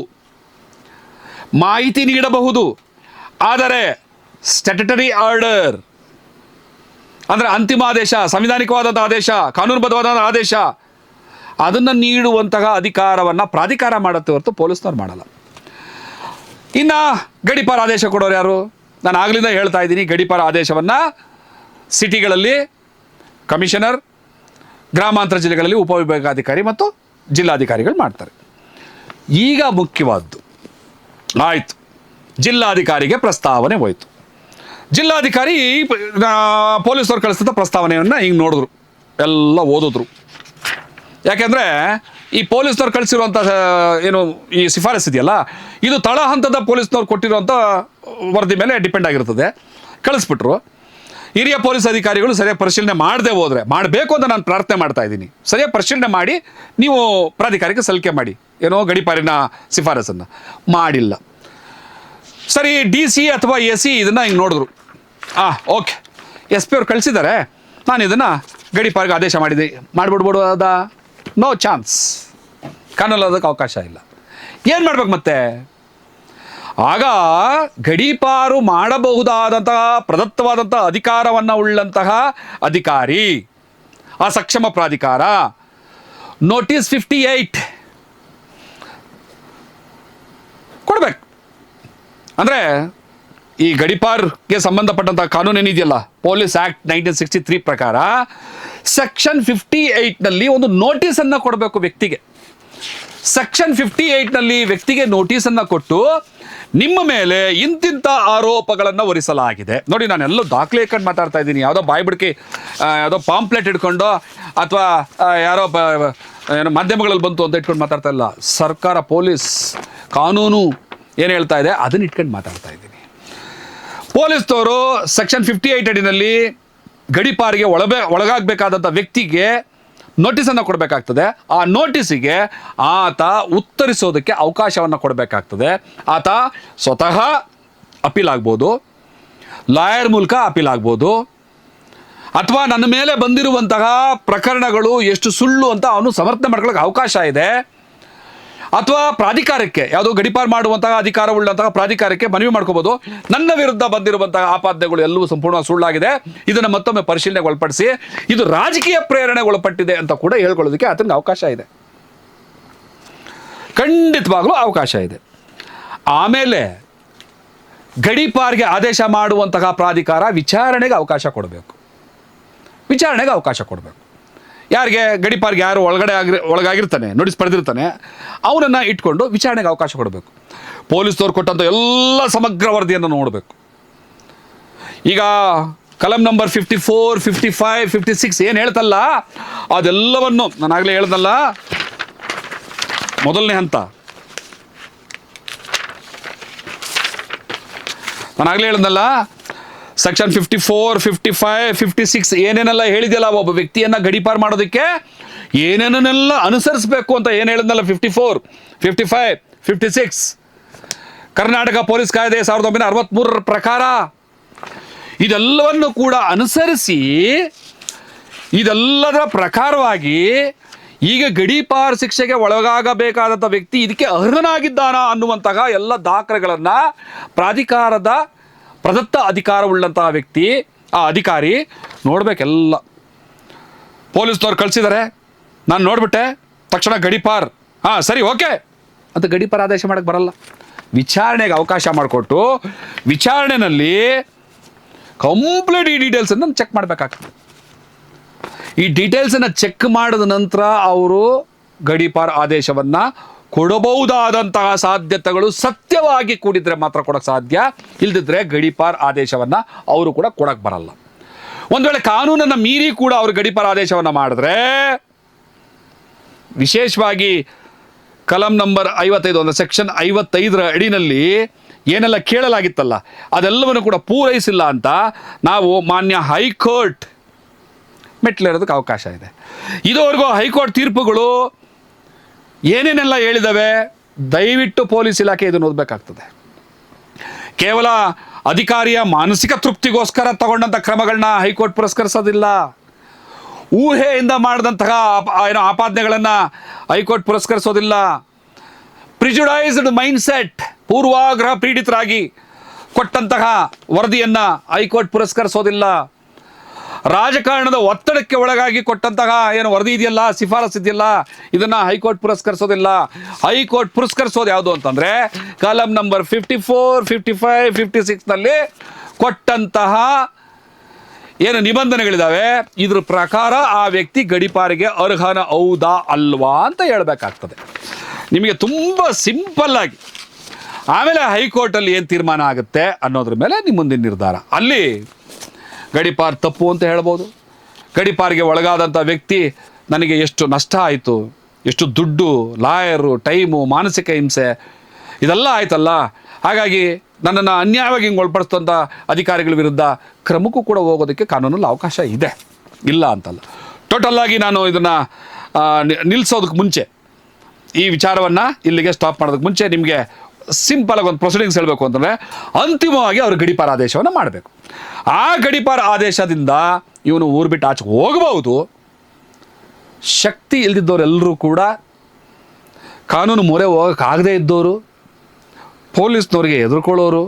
ಮಾಹಿತಿ ನೀಡಬಹುದು, ಆದರೆ ಸ್ಟ್ಯಾಟ್ಯುಟರಿ ಆರ್ಡರ್ ಅಂದರೆ ಅಂತಿಮ ಆದೇಶ, ಸಂವಿಧಾನಿಕವಾದಂಥ ಆದೇಶ, ಕಾನೂನುಬದ್ಧವಾದಂಥ ಆದೇಶ, ಅದನ್ನು ನೀಡುವಂತಹ ಅಧಿಕಾರವನ್ನು ಪ್ರಾಧಿಕಾರ ಮಾಡುತ್ತೆ ಹೊರತು ಪೊಲೀಸ್ನವ್ರು ಮಾಡಲ್ಲ. ಇನ್ನು ಗಡೀಪಾರ ಆದೇಶ ಕೊಡೋರು ಯಾರು? ನಾನು ಆಗಲಿಂದ ಹೇಳ್ತಾ ಇದ್ದೀನಿ, ಗಡೀಪಾರ ಆದೇಶವನ್ನು ಸಿಟಿಗಳಲ್ಲಿ ಕಮಿಷನರ್, ಗ್ರಾಮಾಂತರ ಜಿಲ್ಲೆಗಳಲ್ಲಿ ಉಪವಿಭಾಗಾಧಿಕಾರಿ ಮತ್ತು ಜಿಲ್ಲಾಧಿಕಾರಿಗಳು ಮಾಡ್ತಾರೆ. ಈಗ ಮುಖ್ಯವಾದ್ದು ಆಯಿತು, ಜಿಲ್ಲಾಧಿಕಾರಿಗೆ ಪ್ರಸ್ತಾವನೆ ಹೋಯಿತು. ಜಿಲ್ಲಾಧಿಕಾರಿ ಪೊಲೀಸವ್ರು ಕಳಿಸಿದ ಪ್ರಸ್ತಾವನೆಯನ್ನು ಹಿಂಗೆ ನೋಡಿದ್ರು, ಎಲ್ಲ ಓದಿದ್ರು. ಯಾಕೆಂದರೆ ಈ ಪೊಲೀಸ್ನವ್ರು ಕಳಿಸಿರುವಂಥ ಏನು ಈ ಶಿಫಾರಸ್ ಇದೆಯಲ್ಲ, ಇದು ತಳ ಹಂತದ ಪೊಲೀಸ್ನವ್ರು ಕೊಟ್ಟಿರುವಂಥ ವರದಿ ಮೇಲೆ ಡಿಪೆಂಡ್ ಆಗಿರ್ತದೆ. ಕಳಿಸ್ಬಿಟ್ರು. ಹಿರಿಯ ಪೊಲೀಸ್ ಅಧಿಕಾರಿಗಳು ಸರಿಯಾಗಿ ಪರಿಶೀಲನೆ ಮಾಡದೆ ಹೋದರೆ, ಮಾಡಬೇಕು ಅಂತ ನಾನು ಪ್ರಾರ್ಥನೆ ಮಾಡ್ತಾ ಇದ್ದೀನಿ, ಸರಿಯಾಗಿ ಪರಿಶೀಲನೆ ಮಾಡಿ ನೀವು ಪ್ರಾಧಿಕಾರಕ್ಕೆ ಸಲ್ಲಿಕೆ ಮಾಡಿ, ಏನೋ ಗಡೀಪಾರಿನ ಶಿಫಾರಸನ್ನು ಮಾಡಿಲ್ಲ. ಸರಿ, DC ಅಥವಾ AC ಇದನ್ನು ಹಿಂಗೆ ನೋಡಿದ್ರು. ಓಕೆ, SP ಅವ್ರು ಕಳಿಸಿದ್ದಾರೆ, ನಾನು ಇದನ್ನು ಗಡೀಪಾರಿಗೆ ಆದೇಶ ಮಾಡಿಬಿಡ್ಬೋದ? No chance. ಕಾನೂನು ಅದಕ್ಕೆ ಅವಕಾಶ ಇಲ್ಲ. ಏನು ಮಾಡ್ಬೇಕು ಮತ್ತೆ? ಆಗ ಗಡೀಪಾರು ಮಾಡಬಹುದಾದಂತಹ ಪ್ರದತ್ತವಾದಂಥ ಅಧಿಕಾರವನ್ನು ಉಳ್ಳಂತಹ ಅಧಿಕಾರಿ, ಆ ಸಕ್ಷಮ ಪ್ರಾಧಿಕಾರ, ನೋಟಿಸ್ 58 ಕೊಡಬೇಕು. ಅಂದರೆ ಈ ಗಡೀಪಾರ್ಗೆ ಸಂಬಂಧಪಟ್ಟಂಥ ಕಾನೂನು ಏನಿದೆಯಲ್ಲ, ಪೊಲೀಸ್ ಆ್ಯಕ್ಟ್ 1963 ಪ್ರಕಾರ ಸೆಕ್ಷನ್ 58ನಲ್ಲಿ ಒಂದು ನೋಟಿಸನ್ನು ಕೊಡಬೇಕು ವ್ಯಕ್ತಿಗೆ. ಸೆಕ್ಷನ್ 58ನಲ್ಲಿ ವ್ಯಕ್ತಿಗೆ ನೋಟಿಸನ್ನು ಕೊಟ್ಟು ನಿಮ್ಮ ಮೇಲೆ ಇಂತಿಂಥ ಆರೋಪಗಳನ್ನು ಹೊರಿಸಲಾಗಿದೆ. ನೋಡಿ, ನಾನೆಲ್ಲೋ ದಾಖಲೆ ಇಟ್ಕೊಂಡು ಮಾತಾಡ್ತಾ ಇದ್ದೀನಿ, ಯಾವುದೋ ಬಾಯ್ಬಿಡ್ಕಿ ಯಾವುದೋ ಪಾಂಪ್ಲೆಟ್ ಇಟ್ಕೊಂಡು ಅಥವಾ ಯಾರೋ ಏನೋ ಮಾಧ್ಯಮಗಳಲ್ಲಿ ಬಂತು ಅಂತ ಇಟ್ಕೊಂಡು ಮಾತಾಡ್ತಾ ಇಲ್ಲ. ಸರ್ಕಾರ, ಪೊಲೀಸ್ ಕಾನೂನು ಏನು ಹೇಳ್ತಾ ಇದೆ ಅದನ್ನು ಇಟ್ಕೊಂಡು ಮಾತಾಡ್ತಾ ಇದ್ದೀನಿ. ಪೊಲೀಸ್ನವರು ಸೆಕ್ಷನ್ 58 ಅಡಿನಲ್ಲಿ ಗಡೀಪಾರಿಗೆ ಒಳಗಾಗಬೇಕಾದಂಥ ವ್ಯಕ್ತಿಗೆ ನೋಟಿಸನ್ನು ಕೊಡಬೇಕಾಗ್ತದೆ. ಆ ನೋಟಿಸಿಗೆ ಆತ ಉತ್ತರಿಸೋದಕ್ಕೆ ಅವಕಾಶವನ್ನು ಕೊಡಬೇಕಾಗ್ತದೆ. ಆತ ಸ್ವತಃ ಅಪೀಲ್ ಆಗ್ಬೋದು, ಲಾಯರ್ ಮೂಲಕ ಅಪೀಲ್ ಆಗ್ಬೋದು, ಅಥವಾ ನನ್ನ ಮೇಲೆ ಬಂದಿರುವಂತಹ ಪ್ರಕರಣಗಳು ಎಷ್ಟು ಸುಳ್ಳು ಅಂತ ಅವನು ಸಮರ್ಥನೆ ಮಾಡ್ಕೊಳ್ಳೋಕೆ ಅವಕಾಶ ಇದೆ. ಅಥವಾ ಪ್ರಾಧಿಕಾರಕ್ಕೆ, ಯಾವುದೋ ಗಡೀಪಾರು ಮಾಡುವಂತಹ ಅಧಿಕಾರವುಳ್ಳಂತಹ ಪ್ರಾಧಿಕಾರಕ್ಕೆ ಮನವಿ ಮಾಡ್ಕೋಬೋದು, ನನ್ನ ವಿರುದ್ಧ ಬಂದಿರುವಂತಹ ಆಪಾದನೆಗಳು ಎಲ್ಲವೂ ಸಂಪೂರ್ಣ ಸುಳ್ಳಾಗಿದೆ, ಇದನ್ನು ಮತ್ತೊಮ್ಮೆ ಪರಿಶೀಲನೆಗೆ ಒಳಪಡಿಸಿ ಇದು ರಾಜಕೀಯ ಪ್ರೇರಣೆಗೆ ಒಳಪಟ್ಟಿದೆ ಅಂತ ಕೂಡ ಹೇಳ್ಕೊಳ್ಳೋದಕ್ಕೆ ಆತನಿಗೆ ಅವಕಾಶ ಇದೆ. ಖಂಡಿತವಾಗ್ಲೂ ಅವಕಾಶ ಇದೆ. ಆಮೇಲೆ ಗಡೀಪಾರ್ಗೆ ಆದೇಶ ಮಾಡುವಂತಹ ಪ್ರಾಧಿಕಾರ ವಿಚಾರಣೆಗೆ ಅವಕಾಶ ಕೊಡಬೇಕು. ಯಾರಿಗೆ? ಗಡೀಪಾರ್ಗೆ ಯಾರು ಒಳಗಾಗಿರ್ತಾನೆ, ನೋಟಿಸ್ ಪಡೆದಿರ್ತಾನೆ, ಅವನನ್ನು ಇಟ್ಕೊಂಡು ವಿಚಾರಣೆಗೆ ಅವಕಾಶ ಕೊಡಬೇಕು. ಪೊಲೀಸ್ನವ್ರು ಕೊಟ್ಟಂಥ ಎಲ್ಲ ಸಮಗ್ರ ವರದಿಯನ್ನು ನೋಡಬೇಕು. ಈಗ ಕಲಂ ನಂಬರ್ 54, 55, 56 ಏನು ಹೇಳ್ತಲ್ಲ ಅದೆಲ್ಲವನ್ನು ನಾನು ಆಗಲೇ ಹೇಳ್ದಲ್ಲ, ಮೊದಲನೇ ಹಂತ ನಾನಾಗಲೇ ಹೇಳ್ದಲ್ಲ, ಸೆಕ್ಷನ್ 54, 55, 56 ಏನೇನೆಲ್ಲ ಹೇಳಿದೆಯಲ್ಲ ಒಬ್ಬ ವ್ಯಕ್ತಿಯನ್ನ ಗಡೀಪಾರು ಮಾಡೋದಕ್ಕೆ ಏನೇನೆಲ್ಲ ಅನುಸರಿಸಬೇಕು ಅಂತ ಏನು ಹೇಳಿದ್ನಲ್ಲ 54, 55, 56 ಕರ್ನಾಟಕ ಪೊಲೀಸ್ ಕಾಯ್ದೆ 1963 ಪ್ರಕಾರ ಇದೆಲ್ಲವನ್ನು ಕೂಡ ಅನುಸರಿಸಿ ಇದೆಲ್ಲದರ ಪ್ರಕಾರವಾಗಿ ಈಗ ಗಡೀಪಾರು ಶಿಕ್ಷೆಗೆ ಒಳಗಾಗಬೇಕಾದಂಥ ವ್ಯಕ್ತಿ ಇದಕ್ಕೆ ಅರ್ಹನಾಗಿದ್ದಾನ ಅನ್ನುವಂತಹ ಎಲ್ಲ ದಾಖಲೆಗಳನ್ನು ಪ್ರಾಧಿಕಾರದ ಪ್ರದತ್ತ ಅಧಿಕಾರವುಳ್ಳಂತಹ ವ್ಯಕ್ತಿ ಆ ಅಧಿಕಾರಿ ನೋಡಬೇಕೆಲ್ಲ. ಪೊಲೀಸ್ನವ್ರು ಕಳಿಸಿದ್ದಾರೆ, ನಾನು ನೋಡಿಬಿಟ್ಟೆ, ತಕ್ಷಣ ಗಡೀಪಾರ್ ಸರಿ ಓಕೆ ಅಂತ ಗಡೀಪಾರ್ ಆದೇಶ ಮಾಡೋಕ್ಕೆ ಬರಲ್ಲ. ವಿಚಾರಣೆಗೆ ಅವಕಾಶ ಮಾಡಿಕೊಟ್ಟು ವಿಚಾರಣೆಯಲ್ಲಿ ಕಂಪ್ಲೀಟ್ ಈ ಡೀಟೇಲ್ಸನ್ನು ಚೆಕ್ ಮಾಡಬೇಕಾಗ್ತದೆ. ಈ ಡೀಟೇಲ್ಸನ್ನು ಚೆಕ್ ಮಾಡಿದ ನಂತರ ಅವರು ಗಡೀಪಾರ್ ಆದೇಶವನ್ನು ಕೊಡಬಹುದಾದಂತಹ ಸಾಧ್ಯತೆಗಳು ಸತ್ಯವಾಗಿ ಕೂಡಿದ್ರೆ ಮಾತ್ರ ಕೊಡೋಕ್ಕೆ ಸಾಧ್ಯ, ಇಲ್ದಿದ್ರೆ ಗಡೀಪಾರ್ ಆದೇಶವನ್ನು ಅವರು ಕೂಡ ಕೊಡಕ್ಕೆ ಬರಲ್ಲ. ಒಂದು ವೇಳೆ ಕಾನೂನನ್ನು ಮೀರಿ ಕೂಡ ಅವರು ಗಡೀಪಾರ್ ಆದೇಶವನ್ನು ಮಾಡಿದ್ರೆ, ವಿಶೇಷವಾಗಿ ಕಲಂ ನಂಬರ್ 55 ಅಂದರೆ ಸೆಕ್ಷನ್ 55 ಅಡಿನಲ್ಲಿ ಏನೆಲ್ಲ ಕೇಳಲಾಗಿತ್ತಲ್ಲ ಅದೆಲ್ಲವನ್ನು ಕೂಡ ಪೂರೈಸಿಲ್ಲ ಅಂತ ನಾವು ಮಾನ್ಯ ಹೈಕೋರ್ಟ್ ಮೆಟ್ಲೇರೋದಕ್ಕೆ ಅವಕಾಶ ಇದೆ. ಇದುವರೆಗೂ ಹೈಕೋರ್ಟ್ ತೀರ್ಪುಗಳು ಏನೇನೆಲ್ಲ ಹೇಳಿದವೆ ದಯವಿಟ್ಟು ಪೊಲೀಸ್ ಇಲಾಖೆ ಇದನ್ನು ಓದಬೇಕಾಗ್ತದೆ. ಕೇವಲ ಅಧಿಕಾರಿಯ ಮಾನಸಿಕ ತೃಪ್ತಿಗೋಸ್ಕರ ತಗೊಂಡಂಥ ಕ್ರಮಗಳನ್ನ ಹೈಕೋರ್ಟ್ ಪುರಸ್ಕರಿಸೋದಿಲ್ಲ. ಊಹೆಯಿಂದ ಮಾಡಿದಂತಹ ಆಪಾದನೆಗಳನ್ನು ಹೈಕೋರ್ಟ್ ಪುರಸ್ಕರಿಸೋದಿಲ್ಲ. ಪ್ರಿಜುಡೈಸ್ಡ್ ಮೈಂಡ್ಸೆಟ್, ಪೂರ್ವಾಗ್ರಹ ಪೀಡಿತರಾಗಿ ಕೊಟ್ಟಂತಹ ವರದಿಯನ್ನು ಹೈಕೋರ್ಟ್ ಪುರಸ್ಕರಿಸೋದಿಲ್ಲ. ರಾಜಕಾರಣದ ಒತ್ತಡಕ್ಕೆ ಒಳಗಾಗಿ ಕೊಟ್ಟಂತಹ ವರದಿ ಇದೆಯಲ್ಲ, ಶಿಫಾರಸ್ ಇದೆಯಲ್ಲ, ಇದನ್ನು ಹೈಕೋರ್ಟ್ ಪುರಸ್ಕರಿಸೋದಿಲ್ಲ. ಹೈಕೋರ್ಟ್ ಪುರಸ್ಕರಿಸೋದು ಯಾವುದು ಅಂತಂದರೆ ಕಾಲಮ್ ನಂಬರ್ 54, 55, 56ನಲ್ಲಿ ಕೊಟ್ಟಂತಹ ನಿಬಂಧನೆಗಳಿದ್ದಾವೆ, ಇದ್ರ ಪ್ರಕಾರ ಆ ವ್ಯಕ್ತಿ ಗಡೀಪಾರಿಗೆ ಅರ್ಹನ ಹೌದಾ ಅಲ್ವಾ ಅಂತ ಹೇಳಬೇಕಾಗ್ತದೆ. ನಿಮಗೆ ತುಂಬ ಸಿಂಪಲ್ಲಾಗಿ ಆಮೇಲೆ ಹೈಕೋರ್ಟಲ್ಲಿ ಏನು ತೀರ್ಮಾನ ಆಗುತ್ತೆ ಅನ್ನೋದ್ರ ಮೇಲೆ ನಿಮ್ಮ ಮುಂದಿನ ನಿರ್ಧಾರ. ಅಲ್ಲಿ ಗಡೀಪಾರ್ ತಪ್ಪು ಅಂತ ಹೇಳ್ಬೋದು. ಗಡೀಪಾರಿಗೆ ಒಳಗಾದಂಥ ವ್ಯಕ್ತಿ ನನಗೆ ಎಷ್ಟು ನಷ್ಟ ಆಯಿತು, ಎಷ್ಟು ದುಡ್ಡು, ಲಾಯರು, ಟೈಮು, ಮಾನಸಿಕ ಹಿಂಸೆ ಇದೆಲ್ಲ ಆಯ್ತಲ್ಲ, ಹಾಗಾಗಿ ನನ್ನನ್ನು ಅನ್ಯಾಯವಾಗಿ ಹಿಂಗೆ ಒಳಪಡಿಸ್ತಂಥ ಅಧಿಕಾರಿಗಳ ವಿರುದ್ಧ ಕ್ರಮಕ್ಕೂ ಕೂಡ ಹೋಗೋದಕ್ಕೆ ಕಾನೂನಲ್ಲಿ ಅವಕಾಶ ಇದೆ, ಇಲ್ಲ ಅಂತಲ್ಲ. ಟೋಟಲ್ಲಾಗಿ ನಾನು ಇದನ್ನು ನಿಲ್ಲಿಸೋದಕ್ಕೆ ಮುಂಚೆ, ಈ ವಿಚಾರವನ್ನು ಇಲ್ಲಿಗೆ ಸ್ಟಾಪ್ ಮಾಡೋದಕ್ಕೆ ಮುಂಚೆ ನಿಮಗೆ ಸಿಂಪಲಾಗಿ ಒಂದು ಪ್ರೊಸೀಡಿಂಗ್ಸ್ ಹೇಳಬೇಕು ಅಂತಂದರೆ, ಅಂತಿಮವಾಗಿ ಅವರು ಗಡೀಪಾರ್ ಆದೇಶವನ್ನು ಮಾಡಬೇಕು. ಆ ಗಡೀಪಾರ್ ಆದೇಶದಿಂದ ಇವನು ಊರು ಬಿಟ್ಟು ಆಚೆಗೆ ಹೋಗಬಹುದು. ಶಕ್ತಿ ಇಲ್ದಿದ್ದವರೆಲ್ಲರೂ ಕೂಡ, ಕಾನೂನು ಮೊರೆ ಹೋಗೋಕ್ಕಾಗದೇ ಇದ್ದವರು, ಪೊಲೀಸ್ನವ್ರಿಗೆ ಎದುರ್ಕೊಳ್ಳೋರು,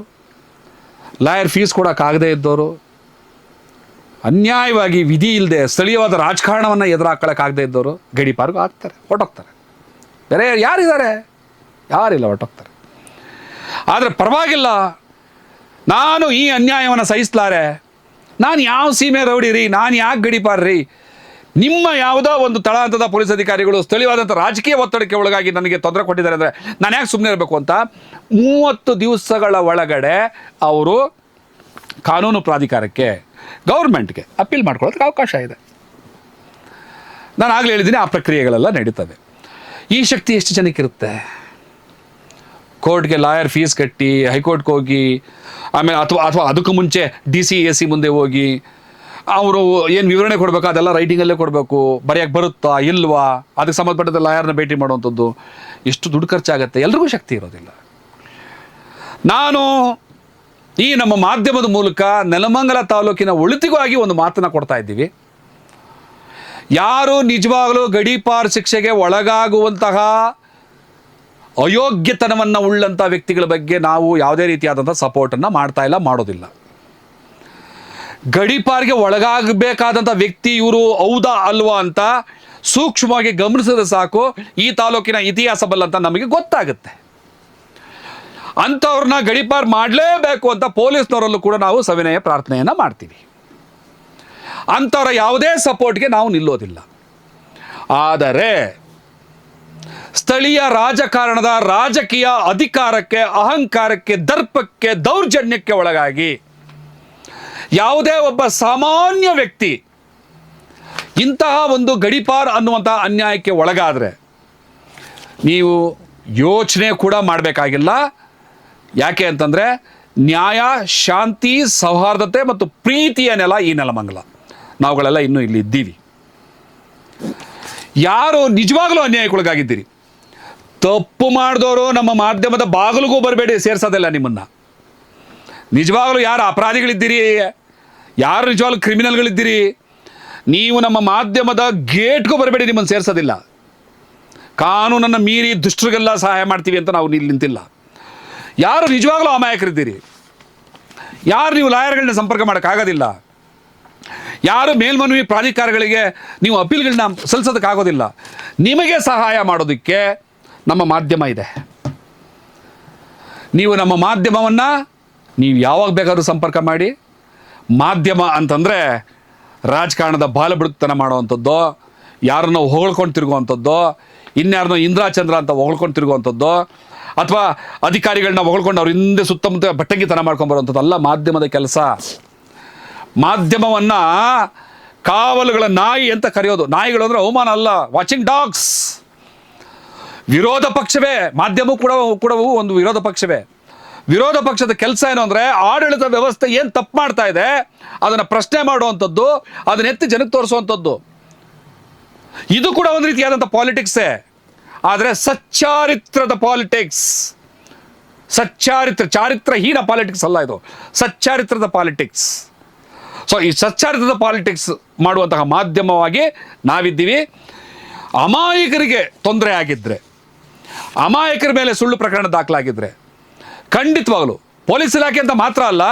ಲಾಯರ್ ಫೀಸ್ ಕೊಡೋಕ್ಕಾಗದೇ ಇದ್ದವರು, ಅನ್ಯಾಯವಾಗಿ ವಿಧಿ ಇಲ್ಲದೆ ಸ್ಥಳೀಯವಾದ ರಾಜಕಾರಣವನ್ನು ಎದುರಾಕೊಳ್ಳೋಕ್ಕಾಗದೇ ಇದ್ದವರು ಗಡೀಪಾರ್ಗೂ ಆಗ್ತಾರೆ, ಹೊರಟೋಗ್ತಾರೆ. ಬೇರೆ ಯಾರಿದ್ದಾರೆ? ಯಾರಿಲ್ಲ, ಹೊರಟೋಗ್ತಾರೆ. ಆದರೆ ಪರವಾಗಿಲ್ಲ, ನಾನು ಈ ಅನ್ಯಾಯವನ್ನು ಸಹಿಸಲಾರೆ, ನಾನು ಯಾವ ಸೀಮೆ ರೌಡಿ ರೀ, ನಾನು ಯಾಕೆ ಗಡೀಪಾರ್ ರೀ, ನಿಮ್ಮ ಯಾವುದೋ ಒಂದು ತಳಹಂತದ ಪೊಲೀಸ್ ಅಧಿಕಾರಿಗಳು ಸ್ಥಳೀಯವಾದಂಥ ರಾಜಕೀಯ ಒತ್ತಡಕ್ಕೆ ಒಳಗಾಗಿ ನನಗೆ ತೊಂದರೆ ಕೊಟ್ಟಿದ್ದಾರೆ ಅಂದರೆ ನಾನು ಯಾಕೆ ಸುಮ್ಮನೆ ಇರಬೇಕು ಅಂತ 30 ದಿವಸಗಳ ಒಳಗಡೆ ಅವರು ಕಾನೂನು ಪ್ರಾಧಿಕಾರಕ್ಕೆ, ಗೌರ್ಮೆಂಟ್ಗೆ ಅಪೀಲ್ ಮಾಡ್ಕೊಳ್ಳೋದಕ್ಕೆ ಅವಕಾಶ ಇದೆ. ನಾನು ಆಗಲೇ ಹೇಳಿದ್ದೀನಿ, ಆ ಪ್ರಕ್ರಿಯೆಗಳೆಲ್ಲ ನಡೀತವೆ. ಈ ಶಕ್ತಿ ಎಷ್ಟು ಜನಕ್ಕಿರುತ್ತೆ? ಕೋರ್ಟ್ಗೆ ಲಾಯರ್ ಫೀಸ್ ಕಟ್ಟಿ ಹೈಕೋರ್ಟ್ಗೆ ಹೋಗಿ, ಆಮೇಲೆ ಅಥವಾ ಅದಕ್ಕೂ ಮುಂಚೆ DC AC ಮುಂದೆ ಹೋಗಿ ಅವರು ಏನು ವಿವರಣೆ ಕೊಡಬೇಕು ಅದೆಲ್ಲ ರೈಟಿಂಗಲ್ಲೇ ಕೊಡಬೇಕು, ಬರೆಯೋಕ್ಕೆ ಬರುತ್ತಾ ಇಲ್ವಾ, ಅದಕ್ಕೆ ಸಂಬಂಧಪಟ್ಟಂಥ ಲಾಯರ್ನ ಭೇಟಿ ಮಾಡುವಂಥದ್ದು ಎಷ್ಟು ದುಡ್ಡು ಖರ್ಚಾಗುತ್ತೆ. ಎಲ್ರಿಗೂ ಶಕ್ತಿ ಇರೋದಿಲ್ಲ. ನಾನು ಈ ನಮ್ಮ ಮಾಧ್ಯಮದ ಮೂಲಕ ನೆಲಮಂಗಲ ತಾಲೂಕಿನ ಒಳಿತಿಗಾಗಿ ಒಂದು ಮಾತನ್ನು ಕೊಡ್ತಾ ಇದ್ದೀವಿ. ಯಾರು ನಿಜವಾಗಲೂ ಗಡೀಪಾರ್ ಶಿಕ್ಷೆಗೆ ಒಳಗಾಗುವಂತಹ ಅಯೋಗ್ಯತನವನ್ನು ಉಳ್ಳಂಥ ವ್ಯಕ್ತಿಗಳ ಬಗ್ಗೆ ನಾವು ಯಾವುದೇ ರೀತಿಯಾದಂಥ ಸಪೋರ್ಟನ್ನು ಮಾಡ್ತಾ ಇಲ್ಲ, ಮಾಡೋದಿಲ್ಲ. ಗಡೀಪಾರ್ಗೆ ಒಳಗಾಗಬೇಕಾದಂಥ ವ್ಯಕ್ತಿ ಇವರು ಹೌದಾ ಅಲ್ವಾ ಅಂತ ಸೂಕ್ಷ್ಮವಾಗಿ ಗಮನಿಸಿದ್ರೆ ಸಾಕು, ಈ ತಾಲೂಕಿನ ಇತಿಹಾಸ ಬಲ್ಲಂತ ನಮಗೆ ಗೊತ್ತಾಗುತ್ತೆ. ಅಂಥವ್ರನ್ನ ಗಡೀಪಾರ್ ಮಾಡಲೇಬೇಕು ಅಂತ ಪೊಲೀಸ್ನವರಲ್ಲೂ ಕೂಡ ನಾವು ಸವಿನಯ ಪ್ರಾರ್ಥನೆಯನ್ನು ಮಾಡ್ತೀವಿ. ಅಂಥವರ ಯಾವುದೇ ಸಪೋರ್ಟ್ಗೆ ನಾವು ನಿಲ್ಲೋದಿಲ್ಲ. ಆದರೆ ಸ್ಥಳೀಯ ರಾಜಕಾರಣದ ರಾಜಕೀಯ ಅಧಿಕಾರಕ್ಕೆ, ಅಹಂಕಾರಕ್ಕೆ, ದರ್ಪಕ್ಕೆ, ದೌರ್ಜನ್ಯಕ್ಕೆ ಒಳಗಾಗಿ ಯಾವುದೇ ಒಬ್ಬ ಸಾಮಾನ್ಯ ವ್ಯಕ್ತಿ ಇಂತಹ ಒಂದು ಗಡೀಪಾರ್ ಅನ್ನುವಂಥ ಅನ್ಯಾಯಕ್ಕೆ ಒಳಗಾದರೆ ನೀವು ಯೋಚನೆ ಕೂಡ ಮಾಡಬೇಕಾಗಿಲ್ಲ. ಯಾಕೆ ಅಂತಂದರೆ ನ್ಯಾಯ, ಶಾಂತಿ, ಸೌಹಾರ್ದತೆ ಮತ್ತು ಪ್ರೀತಿಯ ನೆಲ ಈ ನೆಲಮಂಗಲ. ನಾವುಗಳೆಲ್ಲ ಇನ್ನೂ ಇಲ್ಲಿ ಇದ್ದೀವಿ. ಯಾರು ನಿಜವಾಗಲೂ ಅನ್ಯಾಯಕ್ಕೊಳಗಾಗಿದ್ದೀರಿ, ತಪ್ಪು ಮಾಡಿದವರು ನಮ್ಮ ಮಾಧ್ಯಮದ ಬಾಗಿಲಿಗೂ ಬರಬೇಡಿ, ಸೇರ್ಸೋದಿಲ್ಲ ನಿಮ್ಮನ್ನು. ನಿಜವಾಗಲೂ ಯಾರು ಅಪರಾಧಿಗಳಿದ್ದೀರಿ, ಯಾರು ನಿಜವಾಗ್ಲೂ ಕ್ರಿಮಿನಲ್ಗಳಿದ್ದೀರಿ, ನೀವು ನಮ್ಮ ಮಾಧ್ಯಮದ ಗೇಟ್ಗೂ ಬರಬೇಡಿ, ನಿಮ್ಮನ್ನು ಸೇರ್ಸೋದಿಲ್ಲ. ಕಾನೂನನ್ನು ಮೀರಿ ದುಷ್ಟರಿಗೆಲ್ಲ ಸಹಾಯ ಮಾಡ್ತೀವಿ ಅಂತ ನಾವು ಇಲ್ಲಿ ನಿಂತಿಲ್ಲ. ಯಾರು ನಿಜವಾಗ್ಲೂ ಅಮಾಯಕರಿದ್ದೀರಿ, ಯಾರು ನೀವು ಲಾಯರ್ಗಳನ್ನ ಸಂಪರ್ಕ ಮಾಡೋಕ್ಕಾಗೋದಿಲ್ಲ, ಯಾರು ಮೇಲ್ಮನವಿ ಪ್ರಾಧಿಕಾರಗಳಿಗೆ ನೀವು ಅಪೀಲ್ಗಳನ್ನ ಸಲ್ಲಿಸೋದಕ್ಕಾಗೋದಿಲ್ಲ, ನಿಮಗೆ ಸಹಾಯ ಮಾಡೋದಕ್ಕೆ ನಮ್ಮ ಮಾಧ್ಯಮ ಇದೆ. ನೀವು ನಮ್ಮ ಮಾಧ್ಯಮವನ್ನು ನೀವು ಯಾವಾಗ ಬೇಕಾದ್ರೂ ಸಂಪರ್ಕ ಮಾಡಿ. ಮಾಧ್ಯಮ ಅಂತಂದರೆ ರಾಜಕಾರಣದ ಬಾಲಬಿಡುಕ್ತನ ಮಾಡೋವಂಥದ್ದು, ಯಾರನ್ನೋ ಹೊಗಳ್ಕೊಂಡು ತಿರುಗುವಂಥದ್ದು, ಇನ್ಯಾರನ್ನೋ ಇಂದ್ರಾಚಂದ್ರ ಅಂತ ಹೊಗಳ್ಕೊಂಡು ತಿರುಗುವಂಥದ್ದು, ಅಥವಾ ಅಧಿಕಾರಿಗಳನ್ನ ಹೊಗಳ್ಕೊಂಡು ಅವ್ರ ಹಿಂದೆ ಸುತ್ತಮುತ್ತ ಬಟ್ಟಂಗಿತನ ಮಾಡ್ಕೊಂಬರುವಂಥದ್ದು ಅಲ್ಲ ಮಾಧ್ಯಮದ ಕೆಲಸ. ಮಾಧ್ಯಮವನ್ನು ಕಾವಲುಗಳ ನಾಯಿ ಅಂತ ಕರೆಯೋದು. ನಾಯಿಗಳು ಅಂದರೆ ಅವಮಾನ ಅಲ್ಲ, ವಾಚಿಂಗ್ ಡಾಗ್ಸ್. ವಿರೋಧ ಪಕ್ಷವೇ ಮಾಧ್ಯಮ ಕೂಡ ಒಂದು ವಿರೋಧ ಪಕ್ಷವೇ. ವಿರೋಧ ಪಕ್ಷದ ಕೆಲಸ ಏನು ಅಂದರೆ ಆಡಳಿತ ವ್ಯವಸ್ಥೆ ಏನು ತಪ್ಪು ಮಾಡ್ತಾ ಇದೆ ಅದನ್ನು ಪ್ರಶ್ನೆ ಮಾಡುವಂಥದ್ದು, ಅದನ್ನ ಎತ್ತಿ ಜನಕ್ಕೆ ತೋರಿಸುವಂಥದ್ದು. ಇದು ಕೂಡ ಒಂದು ರೀತಿಯಾದಂಥ ಪಾಲಿಟಿಕ್ಸೇ, ಆದರೆ ಸಚ್ಚಾರಿತ್ರದ ಪಾಲಿಟಿಕ್ಸ್. ಚಾರಿತ್ರಹೀನ ಪಾಲಿಟಿಕ್ಸ್ ಅಲ್ಲ ಇದು, ಸಚ್ಚಾರಿತ್ರದ ಪಾಲಿಟಿಕ್ಸ್. ಸೊ ಈ ಸಚ್ಚಾರಿತ್ರದ ಪಾಲಿಟಿಕ್ಸ್ ಮಾಡುವಂತಹ ಮಾಧ್ಯಮವಾಗಿ ನಾವಿದ್ದೀವಿ. ಅಮಾಯಕರಿಗೆ ತೊಂದರೆ ಆಗಿದ್ದರೆ, ಅಮಾಯಕರ ಮೇಲೆ ಸುಳ್ಳು ಪ್ರಕರಣ ದಾಖಲಾಗಿದ್ದರೆ ಖಂಡಿತವಾಗಲೂ ಪೊಲೀಸ್ ಇಲಾಖೆ ಅಂತ ಮಾತ್ರ ಅಲ್ಲ,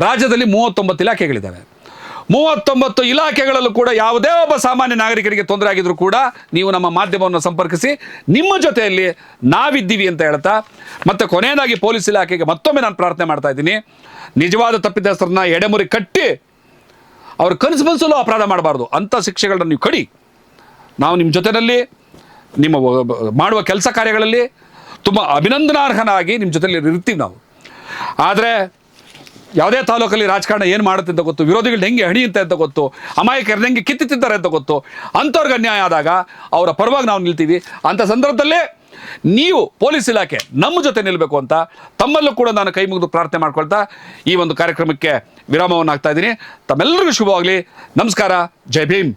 ರಾಜ್ಯದಲ್ಲಿ 39 ಇಲಾಖೆಗಳಿದ್ದಾವೆ. 39 ಇಲಾಖೆಗಳಲ್ಲೂ ಕೂಡ ಯಾವುದೇ ಒಬ್ಬ ಸಾಮಾನ್ಯ ನಾಗರಿಕರಿಗೆ ತೊಂದರೆ ಆಗಿದ್ರು ಕೂಡ ನೀವು ನಮ್ಮ ಮಾಧ್ಯಮವನ್ನು ಸಂಪರ್ಕಿಸಿ, ನಿಮ್ಮ ಜೊತೆಯಲ್ಲಿ ನಾವಿದ್ದೀವಿ ಅಂತ ಹೇಳ್ತಾ, ಮತ್ತು ಕೊನೆಯದಾಗಿ ಪೊಲೀಸ್ ಇಲಾಖೆಗೆ ಮತ್ತೊಮ್ಮೆ ನಾನು ಪ್ರಾರ್ಥನೆ ಮಾಡ್ತಾ ಇದ್ದೀನಿ, ನಿಜವಾದ ತಪ್ಪಿತಸ್ಥರನ್ನ ಎಡೆಮುರಿ ಕಟ್ಟಿ ಅವ್ರ ಕನಸು ಮನಸ್ಸಲ್ಲೂ ಅಪರಾಧ ಮಾಡಬಾರ್ದು ಅಂಥ ಶಿಕ್ಷೆಗಳನ್ನ ನೀವು ಕಡಿ. ನಾವು ನಿಮ್ಮ ಜೊತೆಯಲ್ಲಿ ನಿಮ್ಮ ಮಾಡುವ ಕೆಲಸ ಕಾರ್ಯಗಳಲ್ಲಿ ತುಂಬ ಅಭಿನಂದನಾರ್ಹನಾಗಿ ನಿಮ್ಮ ಜೊತೆಯಲ್ಲಿ ಇರ್ತೀವಿ ನಾವು. ಆದರೆ ಯಾವುದೇ ತಾಲೂಕಲ್ಲಿ ರಾಜಕಾರಣ ಏನು ಮಾಡುತ್ತೆ ಅಂತ ಗೊತ್ತು, ವಿರೋಧಿಗಳು ಹೆಂಗೆ ಹಣಿಯುತ್ತೆ ಅಂತ ಗೊತ್ತು, ಅಮಾಯಕರನ್ನ ಹೆಂಗೆ ಕಿತ್ತಿದ್ದಾರೆ ಅಂತ ಗೊತ್ತು. ಅಂಥವ್ರಿಗೆ ಅನ್ಯಾಯ ಆದಾಗ ಅವರ ಪರವಾಗಿ ನಾವು ನಿಲ್ತೀವಿ. ಅಂಥ ಸಂದರ್ಭದಲ್ಲೇ ನೀವು ಪೊಲೀಸ್ ಇಲಾಖೆ ನಮ್ಮ ಜೊತೆ ನಿಲ್ಲಬೇಕು ಅಂತ ತಮ್ಮಲ್ಲೂ ಕೂಡ ನಾನು ಕೈ ಮುಗಿದು ಪ್ರಾರ್ಥನೆ ಮಾಡ್ಕೊಳ್ತಾ ಈ ಒಂದು ಕಾರ್ಯಕ್ರಮಕ್ಕೆ ವಿರಾಮವನ್ನು ಹಾಕ್ತಾ ಇದ್ದೀನಿ. ತಮ್ಮೆಲ್ಲರಿಗೂ ಶುಭವಾಗಲಿ. ನಮಸ್ಕಾರ. ಜೈ ಭೀಮ್.